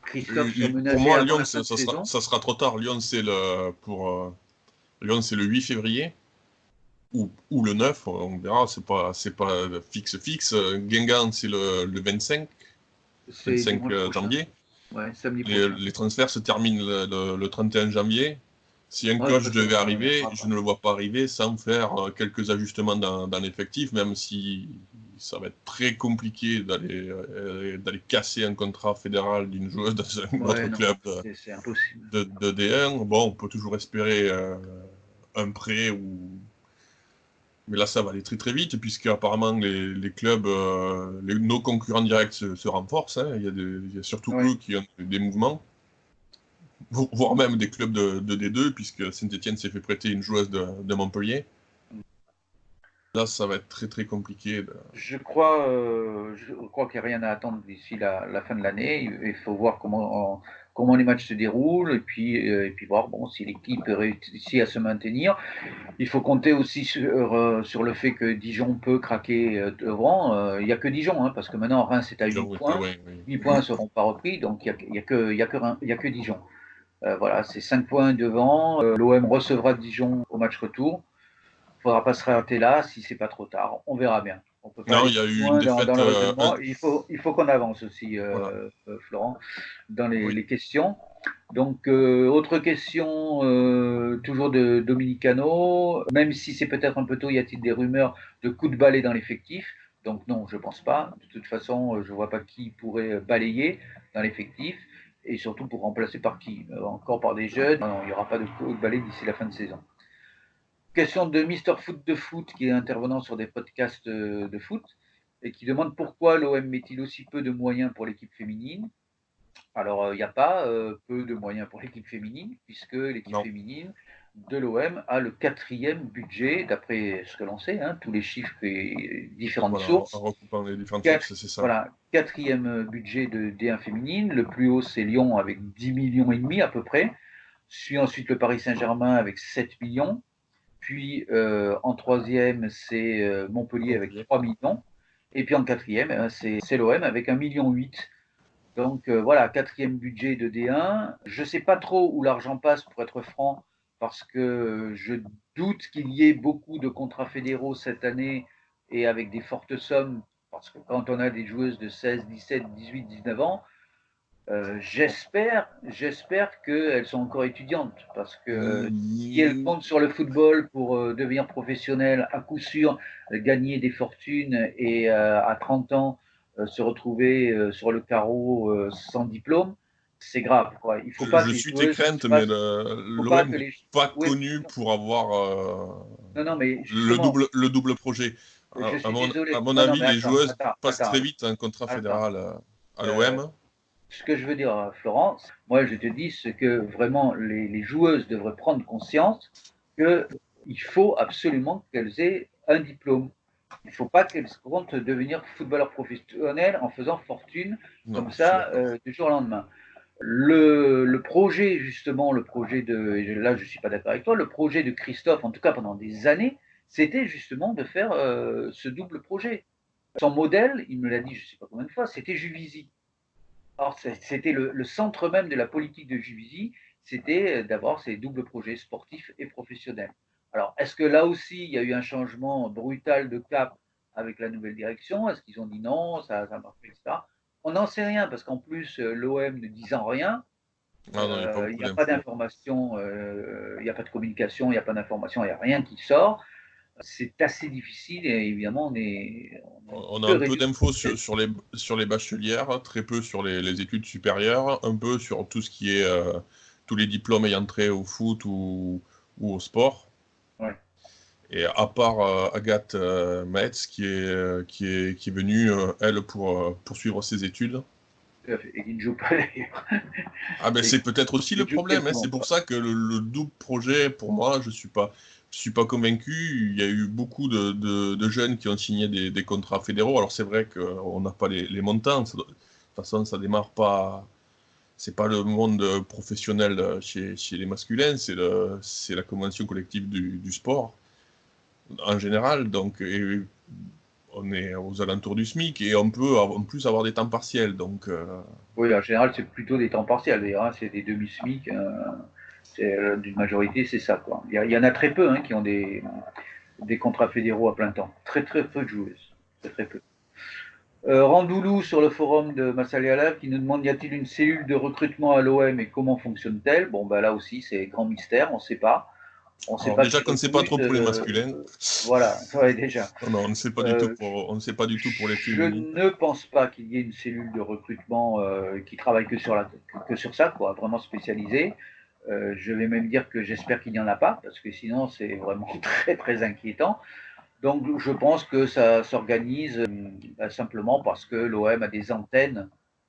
A: Christophe soit menacé.
B: Pour moi, Lyon, ça sera trop tard. Lyon, c'est le 8 février. Ou le 9, on verra, c'est pas fixe. Guingamp, c'est le 25 janvier.
A: Ouais, samedi
B: les transferts se terminent le 31 janvier. Si un coach devait arriver, je ne le vois pas arriver sans faire quelques ajustements dans l'effectif, même si ça va être très compliqué d'aller casser un contrat fédéral d'une joueuse dans un autre club de D1. On peut toujours espérer un prêt mais là, ça va aller très très vite, puisque apparemment les clubs, nos concurrents directs se renforcent. Hein. Il y a surtout eux qui ont des mouvements, voire même des clubs de D2, puisque Saint-Etienne s'est fait prêter une joueuse de Montpellier. Là, ça va être très très compliqué.
A: Je crois qu'il n'y a rien à attendre d'ici la fin de l'année. Il faut voir comment les matchs se déroulent et puis voir si l'équipe réussit à se maintenir. Il faut compter aussi sur le fait que Dijon peut craquer devant. Il n'y a que Dijon, hein, parce que maintenant Reims est à 8 points. 8 points ne seront pas repris, donc il n'y a que Dijon. Voilà, c'est 5 points devant. L'OM recevra Dijon au match retour. Il ne faudra pas se rater là si c'est pas trop tard. On verra bien. On peut pas
B: il y a eu une défaite.
A: Il faut qu'on avance aussi, Florent, dans les questions. Donc, autre question, toujours de Dominicano. Même si c'est peut-être un peu tôt, y a-t-il des rumeurs de coups de balai dans l'effectif? Donc non, je ne pense pas. De toute façon, je ne vois pas qui pourrait balayer dans l'effectif. Et surtout pour remplacer par qui? Encore par des jeunes? Non, il n'y aura pas de coup de balai d'ici la fin de saison. Question de Mister Foot de Foot, qui est intervenant sur des podcasts de foot, et qui demande pourquoi l'OM met-il aussi peu de moyens pour l'équipe féminine. Alors, il n'y a pas peu de moyens pour l'équipe féminine, puisque l'équipe féminine de l'OM a le 4e budget, d'après ce que l'on sait, hein, tous les chiffres et différentes
B: Voilà, en
A: sources.
B: recoupant les différentes sources, c'est ça.
A: Voilà, 4e budget de D1 féminine. Le plus haut, c'est Lyon avec 10 millions et demi à peu près. Suit ensuite le Paris Saint-Germain avec 7 millions. Puis en 3e, c'est Montpellier avec 3 millions. Et puis en 4e, c'est l'OM avec 1,8 million. Donc voilà, 4e budget de D1. Je ne sais pas trop où l'argent passe, pour être franc, parce que je doute qu'il y ait beaucoup de contrats fédéraux cette année et avec des fortes sommes, parce que quand on a des joueuses de 16, 17, 18, 19 ans, j'espère qu'elles sont encore étudiantes, parce que si elles comptent sur le football pour devenir professionnelles, à coup sûr, gagner des fortunes et à 30 ans se retrouver sur le carreau sans diplôme, c'est grave, quoi. Il ne faut pas
B: Je
A: que les
B: suis tes
A: joueuses
B: craintes, mais
A: fassent. Faut pas
B: l'OM
A: que
B: n'est
A: les.
B: pas
A: Oui,
B: connu pour avoir
A: non, non, mais justement,
B: le double projet.
A: je
B: À
A: suis désolé.
B: mon
A: Non, non,
B: avis,
A: mais
B: les joueuses passent très
A: attends,
B: vite un contrat
A: attends.
B: fédéral à
A: Euh,
B: l'OM.
A: Ce que je veux dire, Florence, moi je te dis ce que vraiment les joueuses devraient prendre conscience qu'il faut absolument qu'elles aient un diplôme. Il ne faut pas qu'elles comptent devenir footballeurs professionnels en faisant fortune
B: Non,
A: comme
B: je suis
A: ça
B: d'accord.
A: du jour au lendemain. Le projet, justement, le projet de, et là je ne suis pas d'accord avec toi, le projet de Christophe, en tout cas pendant des années, c'était justement de faire ce double projet. Son modèle, il me l'a dit je ne sais pas combien de fois, c'était Juvisy. Alors, c'était le centre même de la politique de Juvisy, c'était d'avoir ces doubles projets sportifs et professionnels. Alors, est-ce que là aussi, il y a eu un changement brutal de cap avec la nouvelle direction? Est-ce qu'ils ont dit non, ça marche, etc. On n'en sait rien, parce qu'en plus, l'OM ne disant rien,
B: Ah non, il n'y a pas
A: il
B: beaucoup
A: n'y a pas
B: d'infos.
A: d'information, il n'y a pas de communication, il n'y a pas d'information, il n'y a rien qui sort. C'est assez difficile et évidemment, on est un petit
B: On a
A: peu
B: un peu
A: réduit.
B: d'infos sur les bachelières, très peu sur les études supérieures, un peu sur tout ce qui est tous les diplômes ayant trait au foot ou au sport.
A: Ouais.
B: Et à part Agathe Metz qui est venue, elle, pour poursuivre ses études.
A: Et qui ne joue pas d'ailleurs.
B: Ah ben
A: Et
B: c'est peut-être aussi
A: qui
B: le
A: ne joue
B: problème, hein.
A: quasiment
B: C'est pour
A: pas.
B: ça que le double projet, pour moi, je suis pas convaincu. Il y a eu beaucoup de jeunes qui ont signé des contrats fédéraux. Alors c'est vrai qu'on n'a pas les montants. De toute façon, ça démarre pas. C'est pas le monde professionnel chez les masculins, c'est la convention collective du sport en général. Donc on est aux alentours du SMIC et on peut en plus avoir des temps partiels. Donc
A: Oui, en général, c'est plutôt des temps partiels, d'ailleurs, hein, c'est des demi-SMIC. D'une majorité, c'est ça, quoi. Il y en a très peu qui ont des contrats fédéraux à plein temps. Très, très peu de joueuses. Très, très peu. Randoulou sur le forum de Massali Alav qui nous demande y a-t-il une cellule de recrutement à l'OM et comment fonctionne-t-elle? Bon, bah là aussi, c'est grand mystère, on ne sait pas. On ne sait
B: alors
A: pas
B: déjà
A: qui
B: qu'on ne sait pas
A: recrute.
B: trop pour les masculins.
A: Voilà, ouais, déjà.
B: Non, non, on ne sait pas du tout on ne sait pas du tout pour les
A: Je
B: féminines.
A: ne pense pas qu'il y ait une cellule de recrutement qui travaille que sur ça, quoi, vraiment spécialisée. Je vais même dire que j'espère qu'il n'y en a pas, parce que sinon c'est vraiment très très inquiétant. Donc je pense que ça s'organise simplement parce que l'OM a des antennes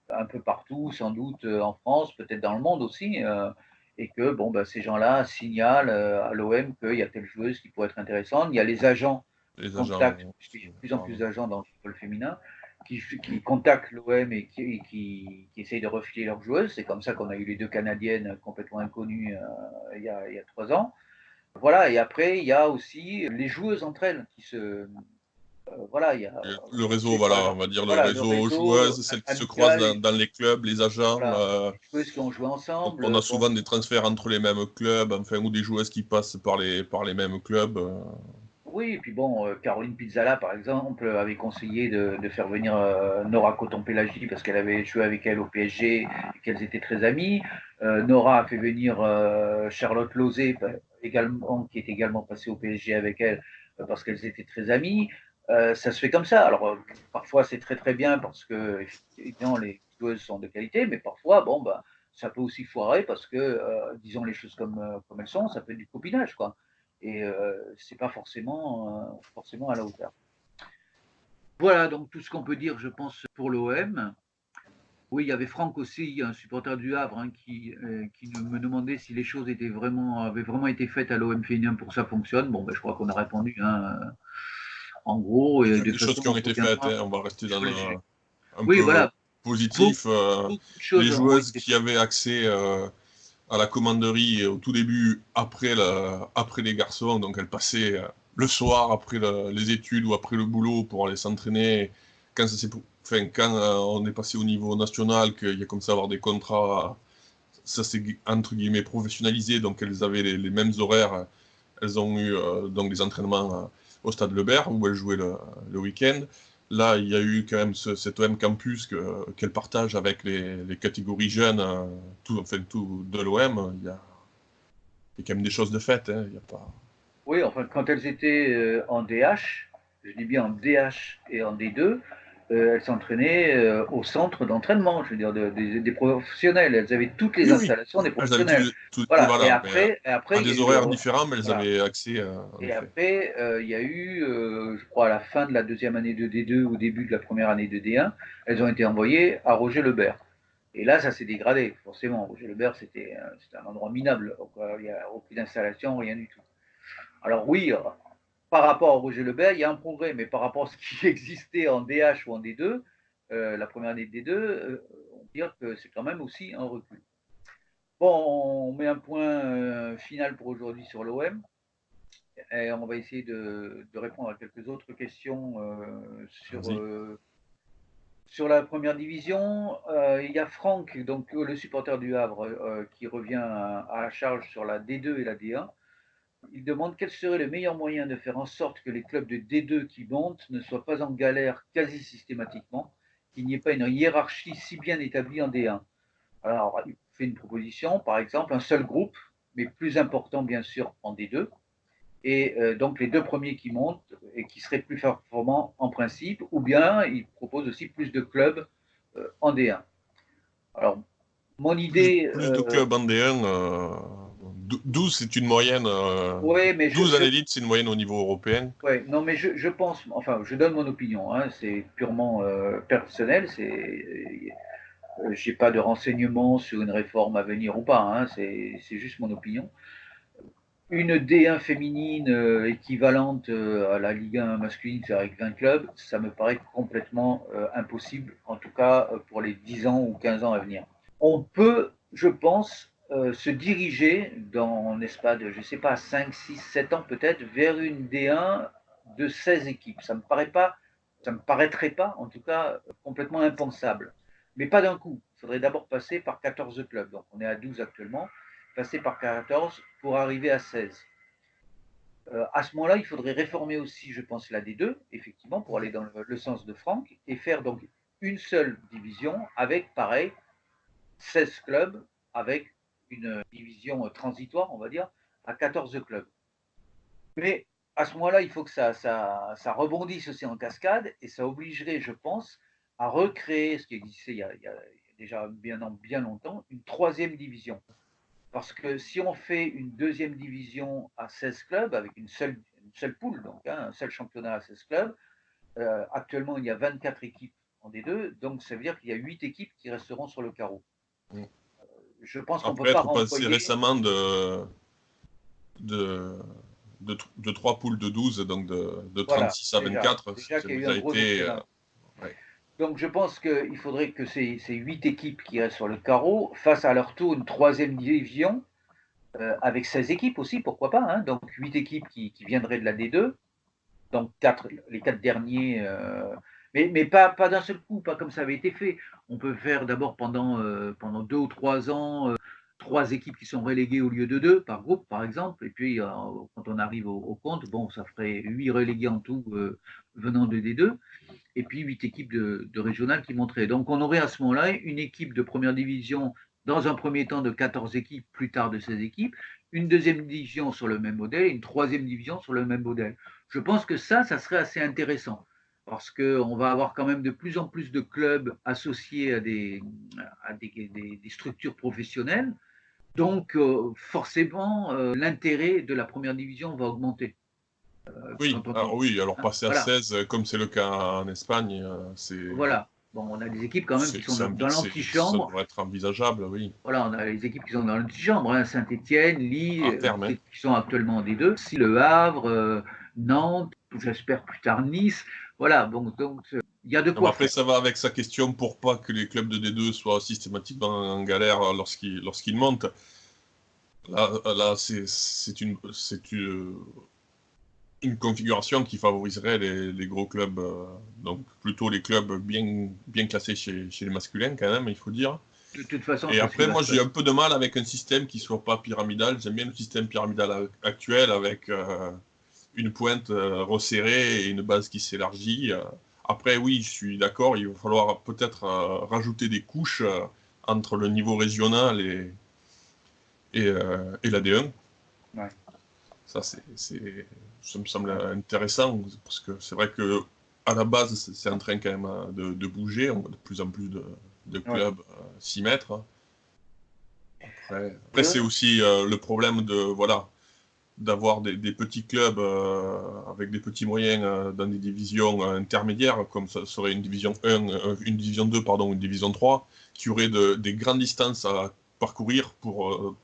A: un peu partout, sans doute en France, peut-être dans le monde aussi, et que bon, bah, ces gens-là signalent à l'OM qu'il y a telle joueuse qui pourrait être intéressante. Il y a les agents qui
B: Les
A: contactent,
B: agents,
A: puisqu'il y a de plus en plus d'agents dans le football féminin, qui contactent l'OM et qui essayent de refiler leurs joueuses. C'est comme ça qu'on a eu les deux Canadiennes complètement inconnues il y a 3 ans. Voilà, et après, il y a aussi les joueuses entre elles qui se. Voilà, il y a.
B: le réseau,
A: Par
B: voilà, on
A: exemple,
B: va dire le
A: voilà, le
B: réseau
A: réseau
B: joueuses, celles qui se croisent
A: amical,
B: dans les clubs, les agents.
A: voilà, les joueuses qui ont joué
B: On a
A: ensemble. Bon,
B: souvent des transferts entre les mêmes clubs, enfin, ou des joueuses qui passent par les mêmes clubs.
A: oui, et puis bon, Caroline Pizzala, par exemple, avait conseillé de faire venir Nora Coton-Pélagie parce qu'elle avait joué avec elle au PSG et qu'elles étaient très amies. Nora a fait venir Charlotte Lozé, également, qui est également passée au PSG avec elle parce qu'elles étaient très amies. Ça se fait comme ça. Alors, parfois, c'est très très bien parce que, évidemment, les joueuses sont de qualité, mais parfois, bon, bah, ça peut aussi foirer parce que, disons les choses comme elles sont, ça peut être du copinage, quoi. Et c'est pas forcément à la hauteur. Voilà donc tout ce qu'on peut dire, je pense, pour l'OM. Oui, il y avait Franck aussi, un supporter du Havre, hein, qui me demandait si les choses avaient vraiment été faites à l'OM féminin pour que ça fonctionne. Bon, ben, je crois qu'on a répondu, hein, en gros,
B: Il
A: et
B: y a
A: de
B: des
A: toute
B: choses
A: façon,
B: qui ont
A: on
B: été faites,
A: reviendra
B: hein, on va rester dans
A: sur les sujets.
B: un
A: Oui,
B: peu
A: voilà, beaucoup,
B: positif.
A: beaucoup de
B: Les
A: choses ont
B: joueuses
A: été
B: qui
A: faites.
B: avaient accès à la commanderie au tout début, après les garçons, donc elles passaient le soir après les études ou après le boulot pour aller s'entraîner. Quand on est passé au niveau national, qu'il y a comme ça avoir des contrats, ça s'est entre guillemets professionnalisé, donc elles avaient les mêmes horaires. Elles ont eu donc des entraînements au Stade Lebert où elles jouaient le week-end. Là, il y a eu quand même cet OM Campus qu'elle partage avec les catégories jeunes, tout de l'OM. Il y a quand même des choses de fait. Hein, il y a pas...
A: Oui, enfin, quand elles étaient en DH, je dis bien en DH et en D2, elles s'entraînaient au centre d'entraînement, je veux dire, des professionnels. Elles avaient toutes les
B: Oui, oui.
A: installations des
B: Elles avaient
A: professionnels. Voilà. Et
B: voilà, mais
A: après,
B: à
A: il y a
B: des
A: eu le,
B: horaires différents, mais elles
A: voilà.
B: avaient accès, en
A: Et
B: effet.
A: après, il y a eu, je crois, à la fin de la deuxième année de D2, au début de la première année de D1, elles ont été envoyées à Roger Lebert. Et là, ça s'est dégradé, forcément. Roger Lebert, c'était un endroit minable. Donc, il n'y a aucune installation, rien du tout. Alors oui, par rapport à Roger Lebert, il y a un progrès, mais par rapport à ce qui existait en DH ou en D2, la première année de D2, on peut dire que c'est quand même aussi un recul. Bon, on met un point final pour aujourd'hui sur l'OM. Et on va essayer de répondre à quelques autres questions
B: Vas-y.
A: sur la première division. Il y a Franck, donc le supporter du Havre, qui revient à la charge sur la D2 et la D1. Il demande quel serait le meilleur moyen de faire en sorte que les clubs de D2 qui montent ne soient pas en galère quasi systématiquement, qu'il n'y ait pas une hiérarchie si bien établie en D1. Alors, il fait une proposition, par exemple, un seul groupe, mais plus important bien sûr en D2, et donc les deux premiers qui montent et qui seraient plus performants en principe, ou bien il propose aussi plus de clubs en D1. Alors, mon idée,
B: Plus de clubs en D1. 12, c'est une moyenne.
A: ouais, mais
B: 12 en élite, c'est une moyenne au niveau européen.
A: ouais, non, mais je pense, enfin, je donne mon opinion, hein, c'est purement personnel, j'ai pas de renseignements sur une réforme à venir ou pas, hein, c'est juste mon opinion. Une D1 féminine équivalente à la Ligue 1 masculine, c'est avec 20 clubs, ça me paraît complètement impossible, en tout cas pour les 10 ans ou 15 ans à venir. On peut, je pense, se diriger dans, n'est-ce pas, je sais pas, 5, 6, 7 ans peut-être, vers une D1 de 16 équipes. Ça me paraîtrait pas, en tout cas, complètement impensable. Mais pas d'un coup. Il faudrait d'abord passer par 14 clubs. Donc on est à 12 actuellement. Passer par 14 pour arriver à 16. À ce moment-là, il faudrait réformer aussi, je pense, la D2, effectivement, pour aller dans le sens de Franck, et faire donc une seule division avec, pareil, 16 clubs, avec une division transitoire, on va dire, à 14 clubs. Mais à ce moment-là, il faut que ça rebondisse aussi en cascade, et ça obligerait, je pense, à recréer ce qui existait il y a déjà bien longtemps, une troisième division. Parce que si on fait une deuxième division à 16 clubs, avec une seule poule, donc hein, un seul championnat à 16 clubs, actuellement il y a 24 équipes en D2, donc ça veut dire qu'il y a 8 équipes qui resteront sur le carreau.
B: Mm.
A: Je pense qu'on ne peut
B: Après
A: pas
B: être passé
A: renvoyer.
B: récemment de, de 3 poules de 12, donc de
A: Voilà,
B: 36 à 24,
A: déjà
B: ça a
A: qu'il y a eu un
B: déjà
A: gros
B: été.
A: excédent.
B: Ouais.
A: Donc je pense qu'il faudrait que ces 8 équipes qui restent sur le carreau fassent à leur tour une troisième division, avec 16 équipes aussi, pourquoi pas, hein, donc 8 équipes qui viendraient de la D2, donc les 4 derniers, mais pas d'un seul coup, pas comme ça avait été fait. On peut faire d'abord pendant 2 ou 3 ans, 3 équipes qui sont reléguées au lieu de 2 par groupe, par exemple, et puis quand on arrive au compte, bon, ça ferait 8 relégués en tout venant de D2, et puis 8 équipes de régionales qui monteraient. Donc on aurait à ce moment-là une équipe de première division dans un premier temps de 14 équipes, plus tard de 16 équipes, une deuxième division sur le même modèle et une troisième division sur le même modèle. Je pense que ça serait assez intéressant parce qu'on va avoir quand même de plus en plus de clubs associés à des structures professionnelles. Donc, forcément, l'intérêt de la première division va augmenter.
B: Oui,
A: Quand on,
B: alors oui, alors
A: hein,
B: passer à
A: voilà,
B: 16, comme c'est le cas en Espagne, c'est
A: voilà. Bon, on a des équipes quand même qui sont dans
B: Ça
A: l'antichambre.
B: devrait être envisageable, oui.
A: Voilà, on a les équipes qui sont dans l'antichambre, hein, Saint-Étienne,
B: À
A: Lille,
B: terme, hein.
A: qui sont actuellement en D2. Si Le Havre, Nantes, j'espère plus tard Nice. Voilà, donc il y a de quoi
B: Après,
A: faire.
B: ça va avec sa question pour pas que les clubs de D2 soient systématiquement en galère lorsqu'ils montent. Là c'est une configuration qui favoriserait les gros clubs, donc plutôt les clubs bien classés chez les masculins quand même, il faut dire.
A: De toute façon,
B: Et après, moi, j'ai un peu de mal avec un système qui soit pas pyramidal. J'aime bien le système pyramidal actuel avec une pointe resserrée et une base qui s'élargit. Après, oui, je suis d'accord, il va falloir peut-être rajouter des couches entre le niveau régional et la D1.
A: Ouais.
B: Ça, ça me semble intéressant parce que c'est vrai que à la base, c'est en train quand même de bouger. On a de plus en plus de clubs s'y mettre. Après c'est aussi le problème d'avoir des petits clubs avec des petits moyens dans des divisions intermédiaires, comme ça serait une division 1, une division 2, pardon, une division 3, qui aurait des grandes distances à parcourir pour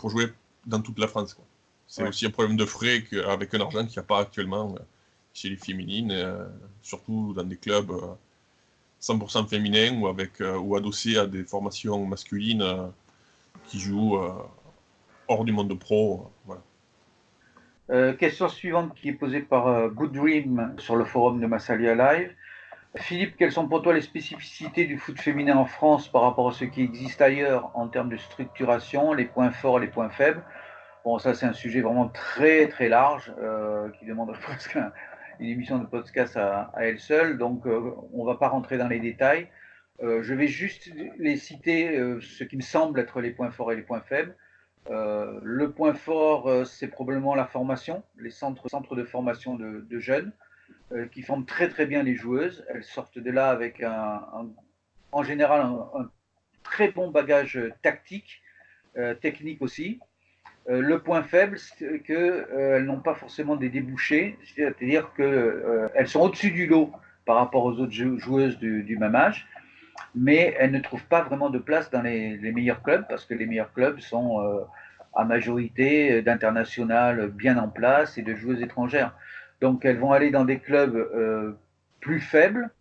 B: jouer dans toute la France, quoi. C'est aussi un problème de frais avec un argent qu'il n'y a pas actuellement chez les féminines, surtout dans des clubs 100% féminins ou adossés à des formations masculines qui jouent hors du monde pro. Voilà.
A: Question suivante qui est posée par Good Dream sur le forum de Massalia Live. Philippe, quelles sont pour toi les spécificités du foot féminin en France par rapport à ce qui existe ailleurs en termes de structuration, les points forts, les points faibles? Bon, ça c'est un sujet vraiment très très large qui demanderait presque une émission de podcast à elle seule, donc on ne va pas rentrer dans les détails. Je vais juste les citer, ce qui me semble être les points forts et les points faibles. Le point fort, c'est probablement la formation, les centres de formation de jeunes qui forment très très bien les joueuses. Elles sortent de là avec en général un très bon bagage tactique, technique aussi. Le point faible, c'est qu'elles n'ont pas forcément des débouchés, c'est-à-dire qu'elles sont au-dessus du lot par rapport aux autres joueuses du même âge, mais elles ne trouvent pas vraiment de place dans les meilleurs clubs, parce que les meilleurs clubs sont à majorité d'internationales bien en place et de joueuses étrangères. Donc elles vont aller dans des clubs plus faibles,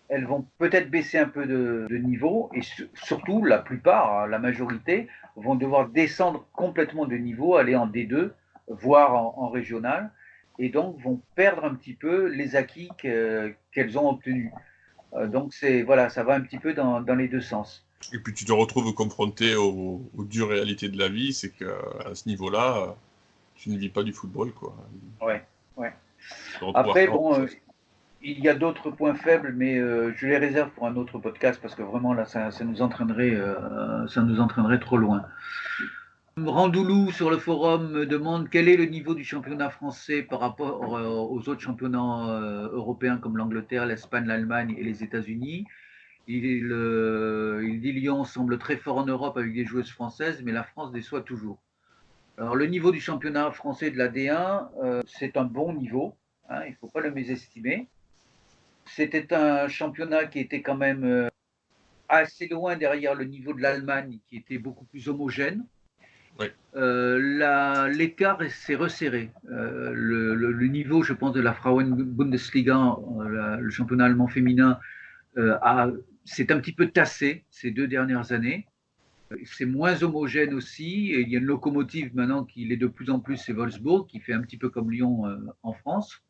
A: elles vont peut-être baisser un peu de niveau, et surtout la plupart, la majorité, vont devoir descendre complètement de niveau, aller en D2, voire en régional, et donc vont perdre un petit peu les acquis qu'elles ont obtenus. Donc voilà, ça va un petit peu dans les deux sens.
B: Et puis tu te retrouves confronté aux dures réalités de la vie, c'est qu'à ce niveau-là, tu ne vis pas du football, quoi.
A: Ouais. Après, bon, il y a d'autres points faibles, mais je les réserve pour un autre podcast parce que vraiment là, ça nous entraînerait trop loin. Randoulou sur le forum me demande quel est le niveau du championnat français par rapport aux autres championnats européens comme l'Angleterre, l'Espagne, l'Allemagne et les États-Unis. Il dit Lyon semble très fort en Europe avec des joueuses françaises, mais la France déçoit toujours. Alors le niveau du championnat français de la D1, c'est un bon niveau, hein, il ne faut pas le mésestimer. C'était un championnat qui était quand même assez loin derrière le niveau de l'Allemagne, qui était beaucoup plus homogène.
B: Oui.
A: L'écart s'est resserré. Le niveau, je pense, de la Frauen-Bundesliga, le championnat allemand féminin, s'est un petit peu tassé ces 2 dernières années. C'est moins homogène aussi. Et il y a une locomotive maintenant qui l'est de plus en plus, c'est Wolfsburg, qui fait un petit peu comme Lyon en France.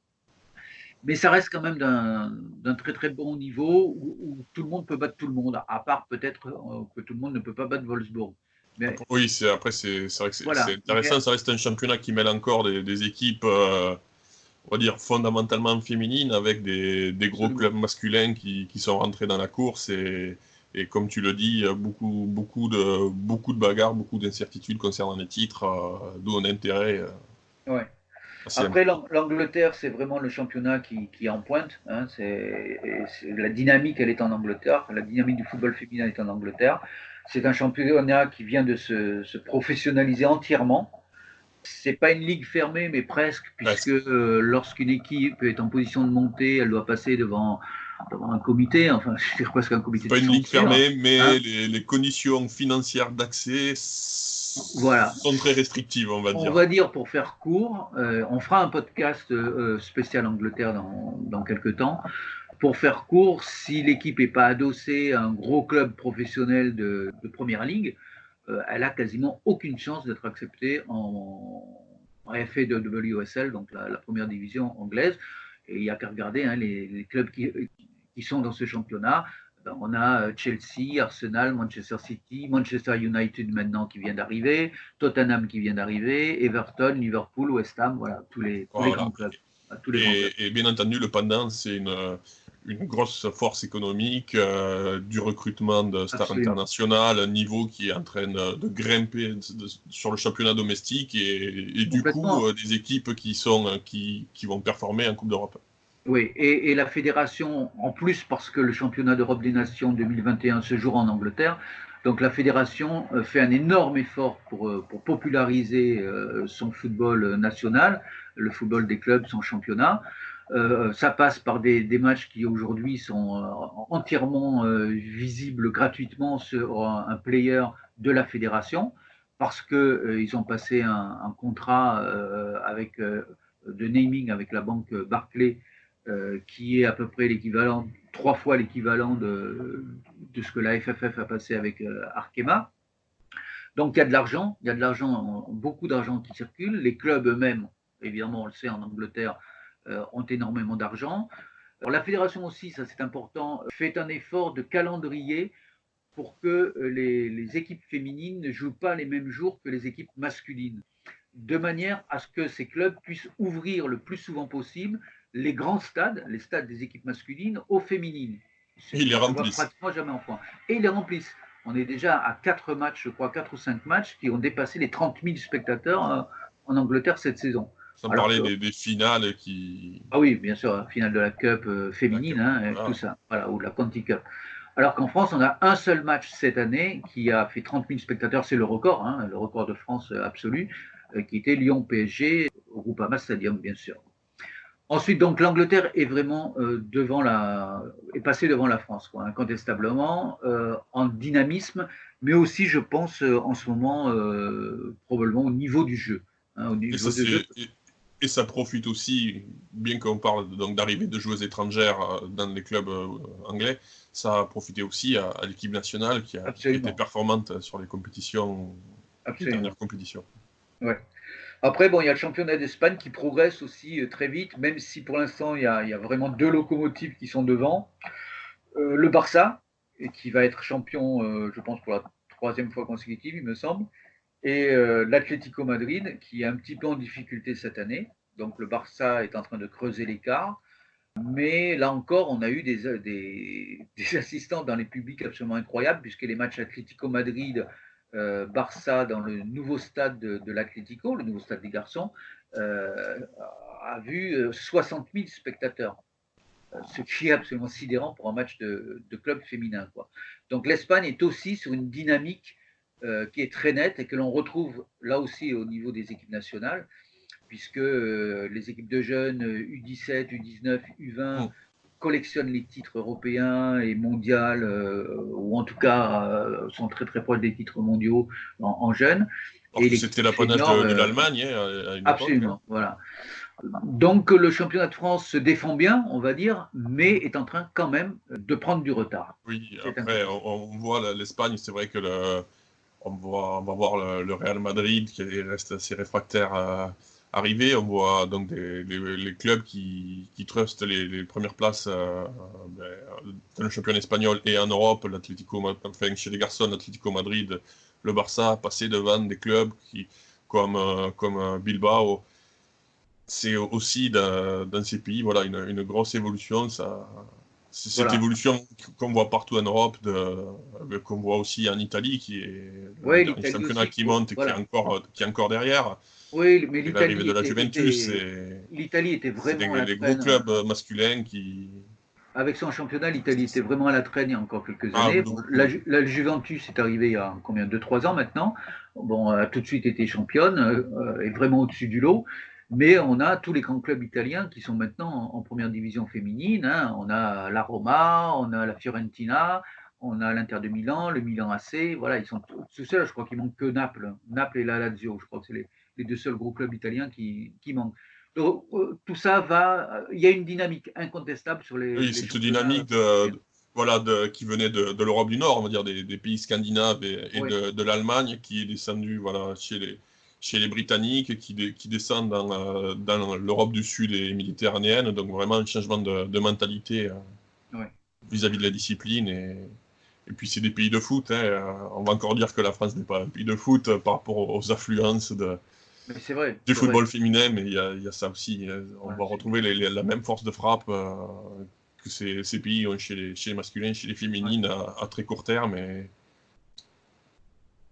A: Mais ça reste quand même d'un très très bon niveau où tout le monde peut battre tout le monde, à part peut-être que tout le monde ne peut pas battre Wolfsburg.
B: Mais... Oui, c'est vrai que c'est
A: voilà.
B: intéressant. Ça reste un championnat qui mêle encore des équipes, on va dire, fondamentalement féminines, avec des gros clubs masculins qui sont rentrés dans la course. Et comme tu le dis, beaucoup de bagarres, beaucoup d'incertitudes concernant les titres, d'où un intérêt.
A: Ouais. Après, l'Angleterre, c'est vraiment le championnat qui est en pointe. Hein, la dynamique, elle est en Angleterre. La dynamique du football féminin est en Angleterre. C'est un championnat qui vient de se professionnaliser entièrement. C'est pas une ligue fermée, mais presque, puisque lorsqu'une équipe est en position de montée, elle doit passer devant d'avoir un comité, enfin, je dirais presque un comité
B: c'est
A: de
B: pas une ligue
A: censure,
B: fermée, mais
A: hein.
B: les conditions financières d'accès
A: Voilà.
B: sont très restrictives, on va
A: On
B: dire.
A: va dire, pour faire court, on fera un podcast spécial Angleterre dans quelques temps. Pour faire court, si l'équipe n'est pas adossée à un gros club professionnel de première ligue, elle a quasiment aucune chance d'être acceptée en FAWSL, donc la première division anglaise. Et il n'y a qu'à regarder hein, les clubs qui sont dans ce championnat. On a Chelsea, Arsenal, Manchester City, Manchester United maintenant qui vient d'arriver, Tottenham qui vient d'arriver, Everton, Liverpool, West Ham, voilà, tous les
B: Voilà.
A: grands clubs. Tous les grands clubs.
B: Et bien entendu, le pendant, c'est une grosse force économique, du recrutement de stars internationales, un niveau qui est en train de grimper sur le championnat domestique et du coup, des équipes qui vont performer en Coupe d'Europe.
A: Oui, et la fédération, en plus parce que le championnat d'Europe des Nations 2021 se jouera en Angleterre, donc la fédération fait un énorme effort pour populariser son football national, le football des clubs, son championnat. Ça passe par des matchs qui aujourd'hui sont entièrement visibles gratuitement sur un player de la fédération, parce qu'ils ont passé un contrat avec de naming avec la banque Barclays, qui est à peu près l'équivalent, 3 fois l'équivalent de ce que la FFF a passé avec Arkema. Donc il y a de l'argent, beaucoup d'argent qui circule. Les clubs eux-mêmes, évidemment, on le sait en Angleterre, ont énormément d'argent. Alors la fédération aussi, ça c'est important, fait un effort de calendrier pour que les équipes féminines ne jouent pas les mêmes jours que les équipes masculines, de manière à ce que ces clubs puissent ouvrir le plus souvent possible les grands stades, les stades des équipes masculines, aux féminines.
B: Et ils les remplissent.
A: Pratiquement jamais en point. Et ils les remplissent. On est déjà à 4 matchs, je crois, 4 ou 5 matchs qui ont dépassé les 30 000 spectateurs en Angleterre cette saison.
B: Sans parler des finales qui...
A: Ah oui, bien sûr, la finale de la Cup féminine, tout ça, voilà, ou de la Conti Cup. Alors qu'en France, on a un seul match cette année qui a fait 30 000 spectateurs, c'est le record de France absolu, qui était Lyon-PSG au Groupama Stadium, bien sûr. Ensuite, donc, l'Angleterre est vraiment est passée devant la France, quoi, incontestablement, en dynamisme, mais aussi, je pense, en ce moment, probablement au niveau du jeu.
B: Et ça profite aussi, bien qu'on parle donc d'arrivée de joueuses étrangères dans les clubs anglais, ça a profité aussi à l'équipe nationale qui a été performante sur les compétitions, les dernières compétitions.
A: Ouais. Après, bon, il y a le championnat d'Espagne qui progresse aussi très vite, même si pour l'instant, il y a vraiment 2 locomotives qui sont devant. Le Barça, qui va être champion, je pense, pour la 3e fois consécutive, il me semble. Et l'Atlético Madrid, qui est un petit peu en difficulté cette année. Donc le Barça est en train de creuser l'écart. Mais là encore, on a eu des assistants dans les publics absolument incroyables, puisque les matchs Atlético Madrid, Barça dans le nouveau stade de l'Atlético, le nouveau stade des garçons, a vu 60 000 spectateurs. Ce qui est absolument sidérant pour un match de club féminin, quoi. Donc l'Espagne est aussi sur une dynamique qui est très nette et que l'on retrouve là aussi au niveau des équipes nationales, puisque les équipes de jeunes U17, U19, U20 collectionnent les titres européens et mondiaux, ou en tout cas sont très très proches des titres mondiaux en jeunes.
B: Et c'était l'apanage de l'Allemagne à une
A: absolument,
B: époque,
A: voilà. Donc le championnat de France se défend bien, on va dire, mais est en train quand même de prendre du retard.
B: Oui, après on voit l'Espagne, c'est vrai que on va voir le Real Madrid qui reste assez réfractaire à arriver. On voit donc les clubs qui trustent les premières places dans le championnat espagnol et en Europe, chez les garçons, l'Atlético Madrid, le Barça, passer devant des clubs comme Bilbao. C'est aussi dans ces pays, voilà, une grosse évolution. C'est cette évolution qu'on voit partout en Europe, qu'on voit aussi en Italie, qui est un championnat aussi, qui monte, voilà, qui est encore derrière.
A: Oui, mais
B: l'arrivée de la Juventus,
A: l'Italie était vraiment à la
B: les gros clubs masculins qui...
A: Avec son championnat, l'Italie était vraiment à la traîne il y a encore quelques années. Bon, la Juventus est arrivée il y a combien, 2-3 ans maintenant. Bon, a tout de suite été championne, est vraiment au-dessus du lot. Mais on a tous les grands clubs italiens qui sont maintenant en première division féminine. Hein. On a la Roma, on a la Fiorentina, on a l'Inter de Milan, le Milan AC. Voilà, ils sont tous seuls. Je crois qu'il manque que Naples. Naples et la Lazio. Je crois que c'est les deux seuls gros clubs italiens qui manquent. Donc, tout ça va. Il y a une dynamique incontestable sur
B: Oui,
A: les
B: cette
A: championnats.
B: dynamique qui venait de l'Europe du Nord, on va dire, des pays scandinaves et
A: Oui.
B: de l'Allemagne, qui est descendu voilà, chez les Britanniques, qui descendent dans l'Europe du Sud et méditerranéenne. Donc vraiment un changement de mentalité
A: Ouais.
B: vis-à-vis de la discipline. Et puis c'est des pays de foot. Hein. On va encore dire que la France n'est pas un pays de foot par rapport aux affluences
A: Mais c'est vrai,
B: du
A: c'est vrai.
B: football féminin, mais il y a ça aussi. On
A: Voilà,
B: va retrouver la même force de frappe que ces pays ont chez les masculins, chez les
A: ouais.
B: féminines à très court terme.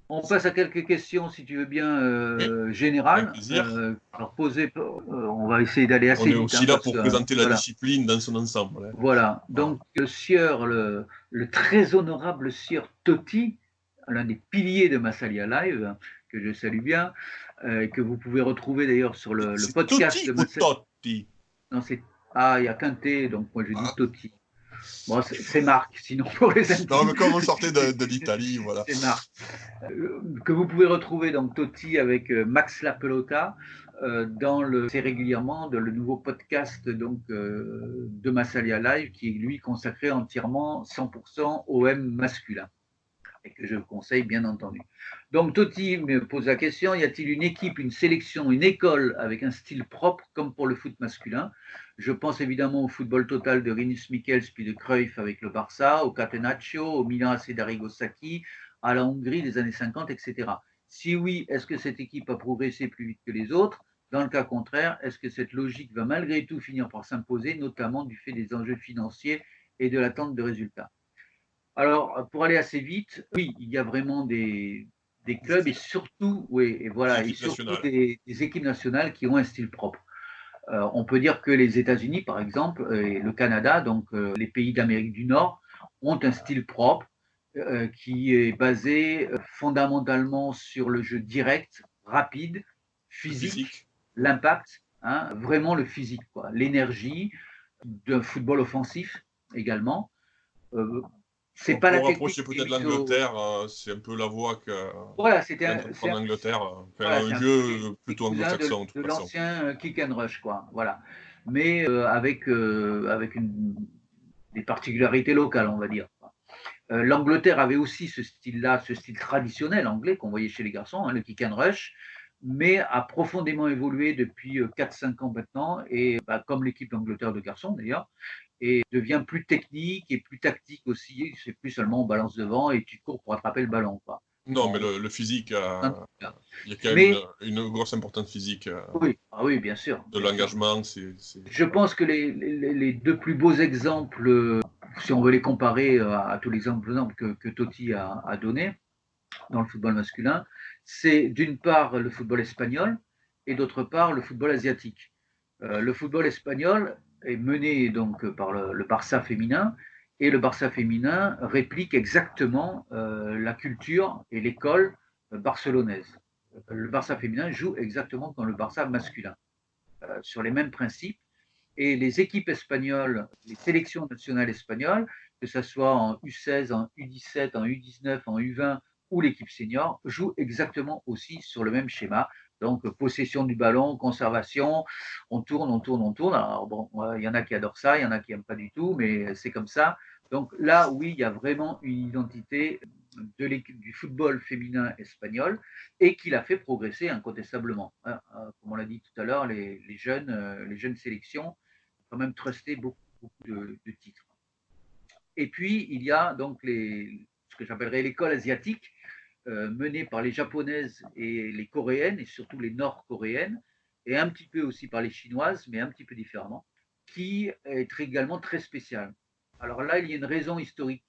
A: On passe à quelques questions, si tu veux bien,
B: Oui, avec
A: générales.
B: plaisir.
A: Alors posées, on va essayer d'aller
B: On
A: assez
B: est
A: vite,
B: aussi
A: hein,
B: là
A: parce
B: pour
A: que
B: présenter la
A: voilà.
B: discipline dans son ensemble. Hein.
A: Voilà.
B: Voilà.
A: Donc le sieur, le très honorable sieur Totti, l'un des piliers de Massalia Live, que je salue bien, que vous pouvez retrouver d'ailleurs sur le
B: C'est
A: podcast
B: Totti
A: de
B: ou
A: Massalia.
B: Totti?
A: Non, c'est il y a qu'un T, donc moi je dis
B: Ah.
A: Totti. Bon, c'est Marc, sinon pour les
B: Non,
A: intimes,
B: mais comme on sortait de l'Italie, voilà.
A: c'est Marc. Que vous pouvez retrouver donc Totti avec Max La Pelota c'est régulièrement le nouveau podcast donc de Massalia Live qui est lui consacré entièrement 100% OM masculin et que je vous conseille bien entendu. Donc Totti me pose la question, y a-t-il une équipe, une sélection, une école avec un style propre comme pour le foot masculin? Je pense évidemment au football total de Rinus Michels puis de Cruyff avec le Barça, au Catenaccio, au Milan AC d'Arrigo Sacchi, à la Hongrie des années 50, etc. Si oui, est-ce que cette équipe a progressé plus vite que les autres? Dans le cas contraire, est-ce que cette logique va malgré tout finir par s'imposer, notamment du fait des enjeux financiers et de l'attente de résultats? Alors, pour aller assez vite, oui, il y a vraiment des clubs et surtout, oui, et
B: Des
A: voilà, et
B: équipes
A: surtout
B: nationales.
A: des équipes nationales qui ont un style propre. On peut dire que les États-Unis, par exemple, et le Canada, donc les pays d'Amérique du Nord, ont un style propre qui est basé fondamentalement sur le jeu direct, rapide,
B: Le
A: physique,
B: physique.
A: l'impact, hein, vraiment le physique, quoi, l'énergie d'un football offensif également. Euh, c'est pas
B: Pour
A: la technique
B: rapprocher
A: qui est
B: peut-être
A: mise au.
B: l'Angleterre, c'est un peu la voie
A: Voilà,
B: qu'est en train de prendre l'Angleterre. Enfin,
A: voilà,
B: un
A: c'est un
B: jeu
A: petit
B: plutôt
A: cousin
B: anglo-saxon, de toute
A: de
B: façon.
A: l'ancien kick and rush, quoi. Voilà. Mais avec des particularités locales, on va dire. L'Angleterre avait aussi ce style-là, ce style traditionnel anglais qu'on voyait chez les garçons, hein, le kick and rush, mais a profondément évolué depuis 4-5 ans maintenant, et bah, comme l'équipe d'Angleterre de garçons d'ailleurs, et devient plus technique et plus tactique aussi. C'est plus seulement on balance devant et tu cours pour attraper le ballon. Quoi.
B: Non, mais
A: Bon,
B: le physique, il y a quand même
A: mais
B: une grosse importance physique
A: oui, ah oui, bien sûr,
B: de
A: bien sûr.
B: l'engagement.
A: Je pense que les deux plus beaux exemples, si on veut les comparer à tous les exemples que Totti a donné dans le football masculin, c'est d'une part le football espagnol et d'autre part le football asiatique. Le football espagnol est mené donc par le Barça féminin et le Barça féminin réplique exactement la culture et l'école barcelonaise. Le Barça féminin joue exactement comme le Barça masculin, sur les mêmes principes. Et les équipes espagnoles, les sélections nationales espagnoles, que ce soit en U16, en U17, en U19, en U20 ou l'équipe senior, jouent exactement aussi sur le même schéma. Donc, possession du ballon, conservation, on tourne, on tourne, on tourne. Alors, bon, il y en a qui adorent ça, il y en a qui n'aiment pas du tout, mais c'est comme ça. Donc là, oui, il y a vraiment une identité de l'équipe du football féminin espagnol et qui l'a fait progresser incontestablement. Comme on l'a dit tout à l'heure, les jeunes sélections ont quand même trusté beaucoup de titres. Et puis, il y a donc ce que j'appellerais l'école asiatique, menée par les japonaises et les coréennes, et surtout les nord-coréennes, et un petit peu aussi par les chinoises, mais un petit peu différemment, qui est également très spéciale. Alors là, il y a une raison historique.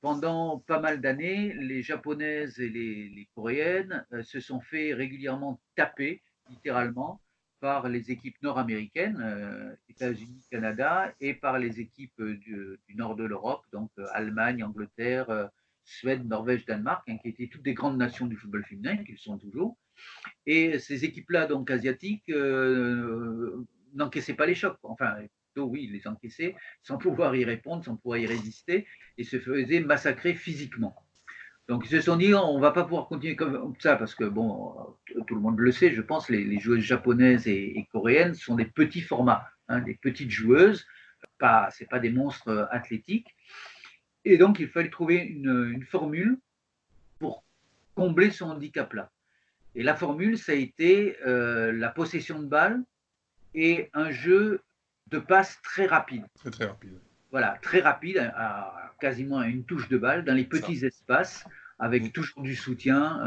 A: Pendant pas mal d'années, les japonaises et les coréennes se sont fait régulièrement taper, littéralement, par les équipes nord-américaines, États-Unis, Canada, et par les équipes du nord de l'Europe, donc Allemagne, Angleterre, Suède, Norvège, Danemark, hein, qui étaient toutes des grandes nations du football féminin, qui le sont toujours. Et ces équipes-là, donc asiatiques, n'encaissaient pas les chocs. Enfin, plutôt, oui, ils les encaissaient sans pouvoir y répondre, sans pouvoir y résister, et se faisaient massacrer physiquement. Donc ils se sont dit, on ne va pas pouvoir continuer comme ça, parce que, bon, tout le monde le sait, je pense, les joueuses japonaises et coréennes sont des petits formats, hein, des petites joueuses, ce n'est pas des monstres athlétiques. Et donc il fallait trouver une formule pour combler ce handicap-là. Et la formule, ça a été la possession de balle et un jeu de passe très rapide.
B: Très, très rapide.
A: Voilà, très rapide, quasiment à une touche de balle, dans les petits espaces, avec toujours du soutien,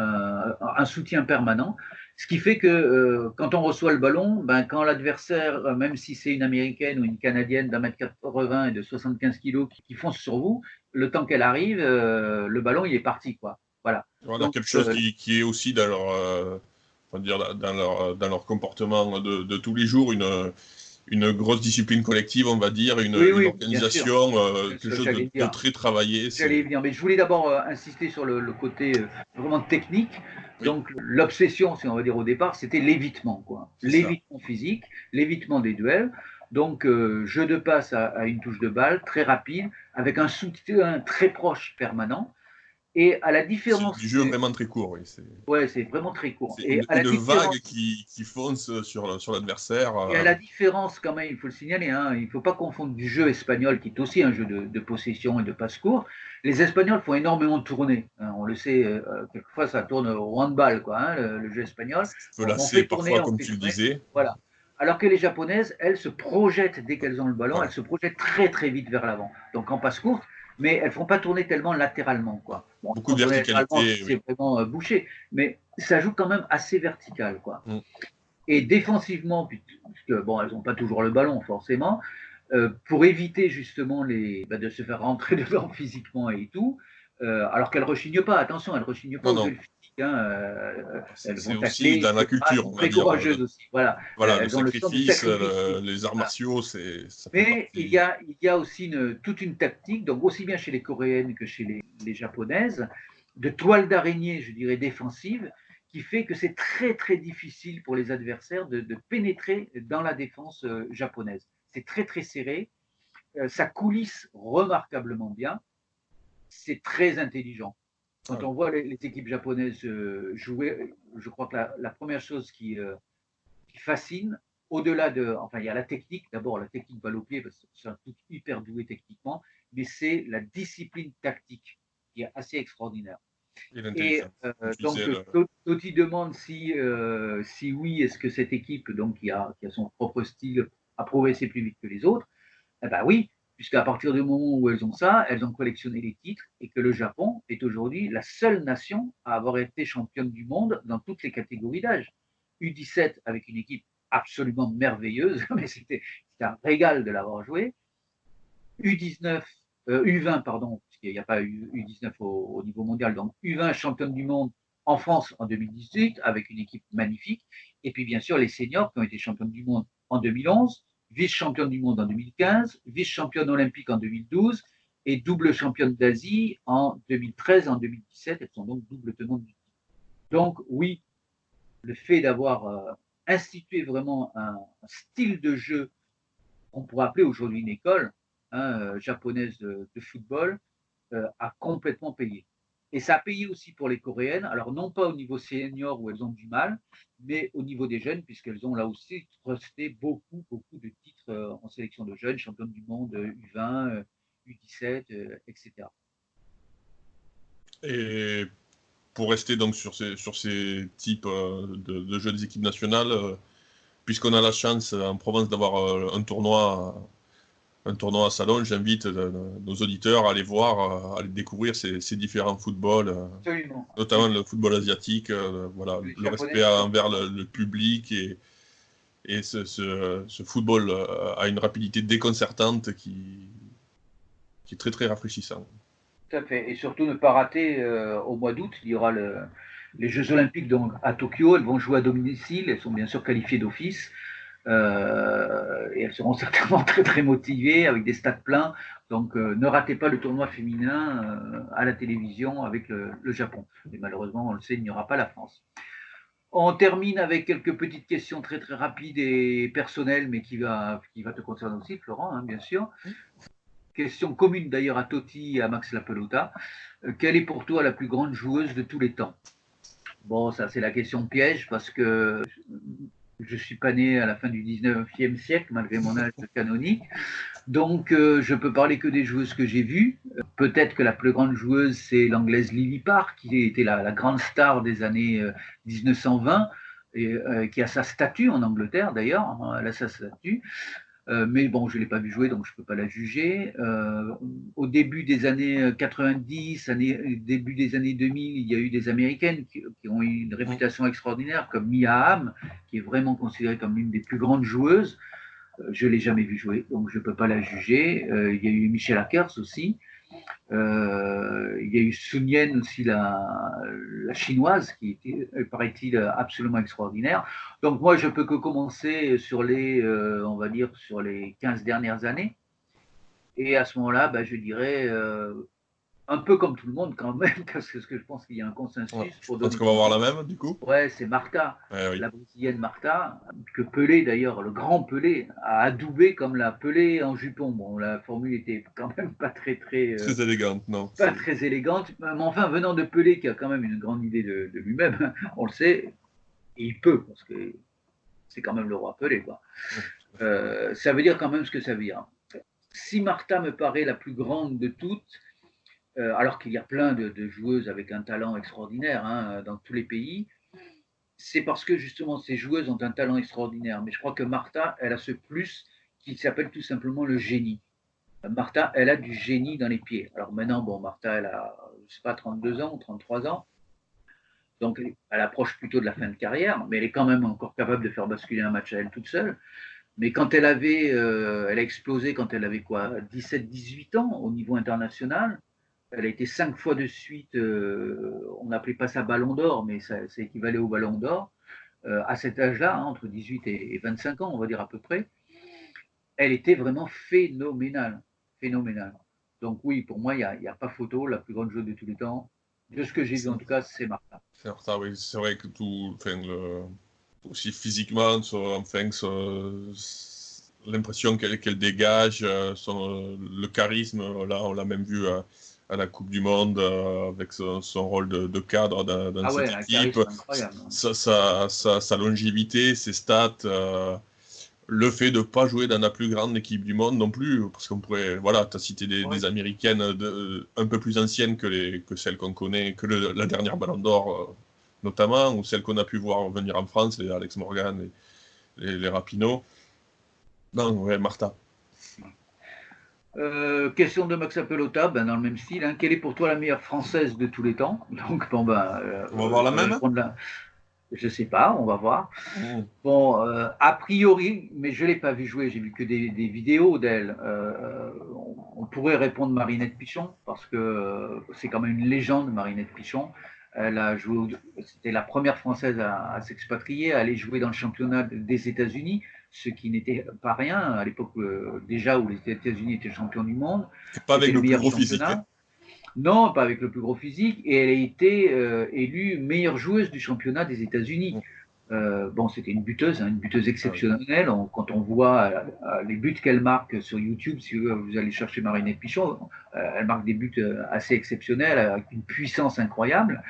A: un soutien permanent. Ce qui fait que quand on reçoit le ballon, quand l'adversaire, même si c'est une Américaine ou une Canadienne d'1m80 et de 75 kg qui fonce sur vous, le temps qu'elle arrive, le ballon, il est parti, quoi. Voilà.
B: On a quelque chose qui est aussi dans leur comportement de tous les jours, une grosse discipline collective, on va dire, une organisation, quelque chose de très travaillé.
A: J'allais venir, mais je voulais d'abord insister sur le côté vraiment technique. Donc l'obsession, si on va dire au départ, c'était l'évitement, quoi. L'évitement physique, l'évitement des duels. Donc jeu de passe à une touche de balle, très rapide, avec un soutien très proche permanent. Et à la différence.
B: C'est du jeu vraiment très court, oui.
A: Ouais, c'est vraiment très court.
B: C'est une vague qui fonce sur l'adversaire.
A: Et à la différence, quand même, il faut le signaler, hein, il ne faut pas confondre du jeu espagnol, qui est aussi un jeu de possession et de passe court. Les Espagnols font énormément de tournées. Hein, on le sait, quelquefois ça tourne au handball, quoi, hein, le jeu espagnol.
B: On peut lasser parfois, comme tu le disais.
A: Voilà. Alors que les Japonaises, elles se projettent dès qu'elles ont le ballon, elles se projettent très très vite vers l'avant. Donc en passe courte, mais elles ne font pas tourner tellement latéralement, quoi.
B: Bon, beaucoup de verticalité.
A: C'est vraiment bouché, mais ça joue quand même assez vertical, quoi. Et défensivement, puisque bon, elles n'ont pas toujours le ballon, forcément, pour éviter justement de se faire rentrer dedans physiquement et tout, alors qu'elles ne rechignent pas, attention, elles ne rechignent pas au jeu physique.
B: C'est aussi dans la culture, on va
A: très
B: dire.
A: Courageuses aussi. Voilà,
B: le sacrifice, les arts martiaux,
A: mais il y a aussi toute une tactique, donc aussi bien chez les Coréennes que chez les Japonaises, de toile d'araignée, je dirais, défensive, qui fait que c'est très très difficile pour les adversaires de pénétrer dans la défense japonaise. C'est très très serré, ça coulisse remarquablement bien, c'est très intelligent. Quand on voit les équipes japonaises jouer, je crois que la première chose qui fascine, au-delà enfin il y a la technique, d'abord la technique balle au pied, parce que c'est un truc hyper doué techniquement, mais c'est la discipline tactique qui est assez extraordinaire. Et donc, Totti demande si oui, est-ce que cette équipe, donc, qui a son propre style, a progressé plus vite que les autres? Eh bien oui, puisqu'à partir du moment où elles ont ça, elles ont collectionné les titres et que le Japon est aujourd'hui la seule nation à avoir été championne du monde dans toutes les catégories d'âge. U17 avec une équipe absolument merveilleuse, mais c'était un régal de l'avoir joué. U20, pardon, puisqu'il n'y a pas U19 au niveau mondial, donc U20 championne du monde en France en 2018 avec une équipe magnifique. Et puis bien sûr les seniors qui ont été championnes du monde en 2011, vice-championne du monde en 2015, vice-championne olympique en 2012 et double championne d'Asie en 2013 et en 2017. Elles sont donc double tenantes du titre. Donc oui, le fait d'avoir institué vraiment un style de jeu qu'on pourrait appeler aujourd'hui une école japonaise de football a complètement payé. Et ça a payé aussi pour les Coréennes, alors non pas au niveau senior où elles ont du mal, mais au niveau des jeunes, puisqu'elles ont là aussi trusté beaucoup de titres en sélection de jeunes, championnes du monde U20, U17, etc.
B: Et pour rester donc sur ces types de jeux des équipes nationales, puisqu'on a la chance en Provence d'avoir un tournoi à Salon, j'invite nos auditeurs à aller voir, à aller découvrir ces différents footballs, notamment le football asiatique, le respect envers le public et ce football a une rapidité déconcertante qui est très très rafraîchissant.
A: Tout à fait, et surtout ne pas rater au mois d'août, il y aura les Jeux Olympiques donc, à Tokyo, elles vont jouer à domicile, elles sont bien sûr qualifiées d'office. Et elles seront certainement très très motivées avec des stades pleins. Donc ne ratez pas le tournoi féminin à la télévision avec le Japon. Et malheureusement, on le sait, il n'y aura pas la France. On termine avec quelques petites questions très très rapides et personnelles, mais qui va te concerner aussi, Florent, hein, bien sûr. Question commune d'ailleurs à Totti et à Max Lapelota. Quelle est pour toi la plus grande joueuse de tous les temps? Bon, ça c'est la question piège parce que je ne suis pas né à la fin du 19e siècle, malgré mon âge canonique. Donc, je peux parler que des joueuses que j'ai vues. Peut-être que la plus grande joueuse, c'est l'anglaise Lily Parr, qui était la grande star des années 1920, et qui a sa statue en Angleterre d'ailleurs. Elle a sa statue. Mais bon, je ne l'ai pas vu jouer, donc je ne peux pas la juger. Au début des années 90, début des années 2000, il y a eu des Américaines qui ont eu une réputation extraordinaire, comme Mia Hamm, qui est vraiment considérée comme l'une des plus grandes joueuses. Je ne l'ai jamais vue jouer, donc je ne peux pas la juger. Il y a eu Michelle Akers aussi. Il y a eu Sun Yen aussi, la chinoise, qui était, paraît-il, absolument extraordinaire. Donc moi, je peux que commencer sur on va dire, sur les 15 dernières années. Et à ce moment-là, je dirais, un peu comme tout le monde quand même, parce que je pense qu'il y a un consensus.
B: Ouais, je pense qu'on va avoir la même, du coup.
A: Ouais, c'est Martha,
B: oui.
A: la brésilienne Martha, que Pelé d'ailleurs, le grand Pelé, a adoubé comme la Pelé en jupon. Bon, la formule était quand même pas très
B: élégante, non.
A: Pas très élégante, mais enfin, venant de Pelé, qui a quand même une grande idée de lui-même, on le sait, et il peut, parce que c'est quand même le roi Pelé, quoi. Ça veut dire quand même ce que ça veut dire. Si Martha me paraît la plus grande de toutes, alors qu'il y a plein de joueuses avec un talent extraordinaire hein, dans tous les pays, c'est parce que justement ces joueuses ont un talent extraordinaire. Mais je crois que Martha, elle a ce plus qui s'appelle tout simplement le génie. Martha, elle a du génie dans les pieds. Alors maintenant, bon, Martha, elle a, je sais pas, 32 ans ou 33 ans. Donc, elle approche plutôt de la fin de carrière, mais elle est quand même encore capable de faire basculer un match à elle toute seule. Mais quand elle a explosé quand elle avait quoi, 17-18 ans au niveau international. Elle a été 5 fois de suite, on n'appelait pas ça ballon d'or, mais ça équivalait au ballon d'or. À cet âge-là, hein, entre 18 et 25 ans, on va dire à peu près, elle était vraiment phénoménale. Phénoménale. Donc oui, pour moi, il n'y a pas photo. La plus grande joueuse de tous les temps, de ce que j'ai vu en tout cas, c'est Martha.
B: C'est Martha, oui. C'est vrai que aussi physiquement, l'impression qu'elle dégage, le charisme, là, on l'a même vu à la Coupe du Monde avec son rôle de cadre dans cette équipe. Sa longévité, ses stats, le fait de ne pas jouer dans la plus grande équipe du monde non plus, parce qu'on pourrait, voilà, tu as cité des Américaines un peu plus anciennes que celles qu'on connaît, que la dernière Ballon d'Or notamment, ou celles qu'on a pu voir venir en France, les Alex Morgan, les Rapinoe. Non, ouais, Martha.
A: Question de Max Pelota, dans le même style. Hein. Quelle est pour toi la meilleure française de tous les temps? Donc, bon,
B: on va voir la même.
A: Je ne sais pas, on va voir. Bon, a priori, mais je ne l'ai pas vu jouer, j'ai vu que des vidéos d'elle. On pourrait répondre Marinette Pichon, parce que c'est quand même une légende, Marinette Pichon. Elle a joué, c'était la première Française à s'expatrier, à aller jouer dans le championnat des États-Unis, ce qui n'était pas rien à l'époque déjà où les États-Unis étaient champions du monde.
B: Pas avec le plus gros physique.
A: Non, pas avec le plus gros physique. Et elle a été élue meilleure joueuse du championnat des États-Unis. Bon, c'était une buteuse exceptionnelle. Quand on voit les buts qu'elle marque sur YouTube, si vous allez chercher Marinette Pichon, elle marque des buts assez exceptionnels, avec une puissance incroyable.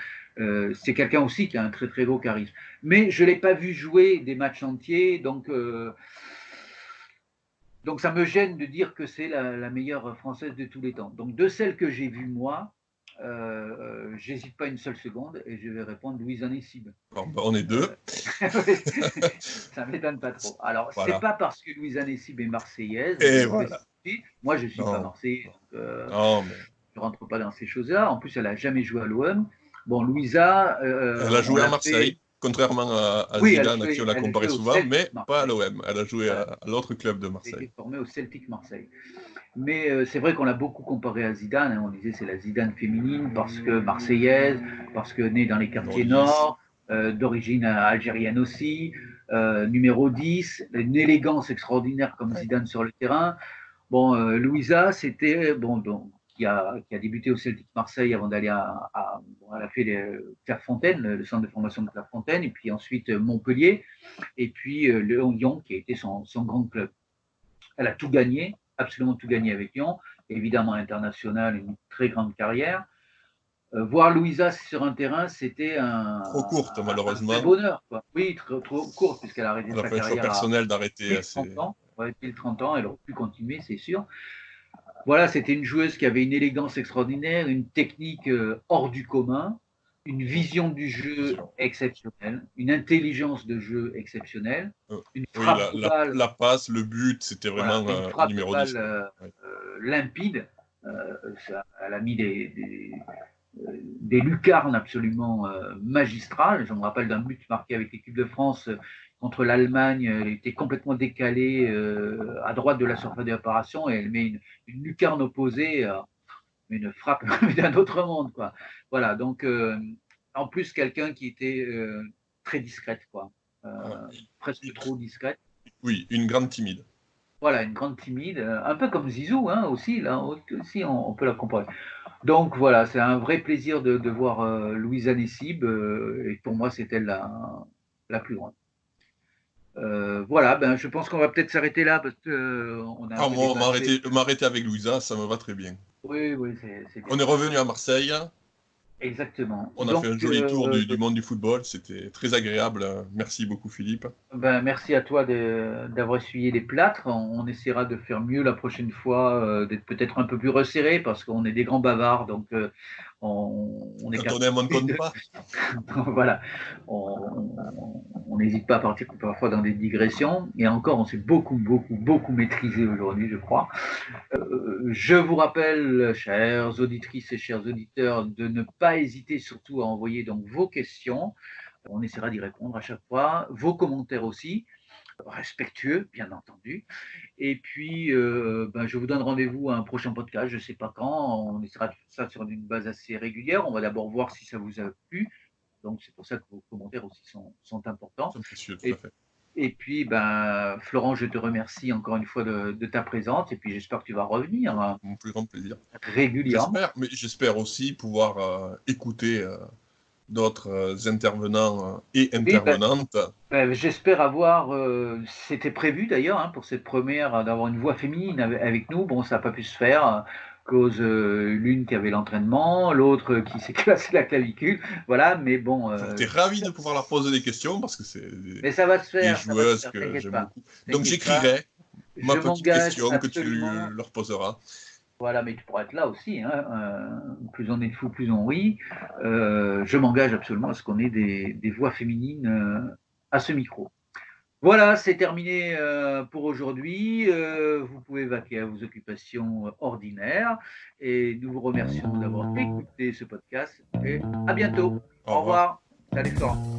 A: C'est quelqu'un aussi qui a un très très gros charisme. Mais je ne l'ai pas vu jouer des matchs entiers, donc ça me gêne de dire que c'est la meilleure française de tous les temps. Donc de celles que j'ai vues moi, j'hésite pas une seule seconde et je vais répondre Louisa Nessib.
B: On est deux.
A: Ça m'étonne pas trop. Alors voilà. C'est pas parce que Louisa Nessib est marseillaise.
B: Et voilà.
A: Moi je suis pas marseillais, donc je rentre pas dans ces choses-là. En plus elle a jamais joué à l'OM. Bon Louisa.
B: Elle a joué à Marseille. Contrairement à Zidane, à qui on l'a comparé souvent, mais pas à l'OM. Elle a joué à l'autre club de Marseille. Elle
A: a été formée au Celtic Marseille. Mais c'est vrai qu'on l'a beaucoup comparé à Zidane. Hein. On disait c'est la Zidane féminine parce que marseillaise, parce que née dans les quartiers nord, d'origine algérienne aussi. numéro 10, une élégance extraordinaire comme Zidane sur le terrain. Bon, Louisa, c'était qui a débuté au Celtic Marseille avant d'aller elle a fait Clairefontaine, le centre de formation de Clairefontaine, et puis ensuite Montpellier, et puis Lyon qui a été son grand club. Elle a tout gagné, absolument tout gagné avec Lyon, évidemment international, une très grande carrière. Voir Louisa sur un terrain, c'était
B: Trop courte, malheureusement.
A: Un bonheur, quoi. Oui, trop courte, puisqu'elle a arrêté sa carrière
B: personnel d'arrêter
A: à 30 ans. Ouais, pile 30 ans, elle aurait pu continuer, c'est sûr. Voilà, c'était une joueuse qui avait une élégance extraordinaire, une technique hors du commun, une vision du jeu exceptionnelle, une intelligence de jeu exceptionnelle, une frappe de balle,
B: la passe, le but, c'était vraiment
A: une frappe
B: numéro
A: de
B: 10.
A: balle limpide. Elle a mis des lucarnes absolument magistrales. Je me rappelle d'un but marqué avec l'équipe de France contre l'Allemagne. Elle était complètement décalée à droite de la surface de réparation et elle met une lucarne opposée, une frappe d'un autre monde, quoi. Voilà, donc en plus quelqu'un qui était très discrète, quoi. Presque trop discrète.
B: Oui, une grande timide.
A: Voilà, une grande timide, un peu comme Zizou, hein, aussi, là aussi on peut la comparer. Donc voilà, c'est un vrai plaisir de voir Louisa Nessib, et pour moi c'est elle la plus grande. Voilà, ben, je pense qu'on va peut-être s'arrêter là parce que on a
B: moi, m'arrêter avec Louisa, ça me va très bien.
A: Oui, c'est bien.
B: On est revenu à Marseille.
A: Exactement.
B: On a fait un joli tour du monde du football, c'était très agréable. Merci beaucoup Philippe.
A: Ben, merci à toi d'avoir essuyé les plâtres. On essaiera de faire mieux la prochaine fois, d'être peut-être un peu plus resserré parce qu'on est des grands bavards, donc on est
B: Quand on aime, on ne compte pas.
A: Voilà, on n'hésite pas à partir parfois dans des digressions. Et encore, on s'est beaucoup maîtrisé aujourd'hui, je crois. Je vous rappelle, chères auditrices et chers auditeurs, de ne pas hésiter surtout à envoyer donc vos questions. On essaiera d'y répondre à chaque fois. Vos commentaires aussi, respectueux, bien entendu. Et puis, je vous donne rendez-vous à un prochain podcast, je ne sais pas quand. On essaiera de faire ça sur une base assez régulière. On va d'abord voir si ça vous a plu. Donc, c'est pour ça que vos commentaires aussi sont importants.
B: C'est précieux, tout à fait.
A: Et puis, Florent, je te remercie encore une fois de ta présence. Et puis, j'espère que tu vas revenir.
B: Mon plus grand plaisir.
A: Régulièrement.
B: J'espère aussi pouvoir écouter d'autres intervenants et intervenantes.
A: J'espère avoir, c'était prévu d'ailleurs hein, pour cette première, d'avoir une voix féminine avec nous. Bon, ça n'a pas pu se faire à cause l'une qui avait l'entraînement, l'autre qui s'est cassé la clavicule. Voilà, mais bon.
B: J'étais ravi de pouvoir leur poser des questions parce que c'est
A: mais ça va se faire,
B: des joueuses que j'aime beaucoup. Donc j'écrirai ma petite question que tu leur poseras.
A: Voilà, mais tu pourras être là aussi. Hein. Plus on est de fous, plus on rit. Je m'engage absolument à ce qu'on ait des voix féminines à ce micro. Voilà, c'est terminé pour aujourd'hui. Vous pouvez vaquer à vos occupations ordinaires. Et nous vous remercions d'avoir écouté ce podcast. Et à bientôt. Au revoir. Salut Florent.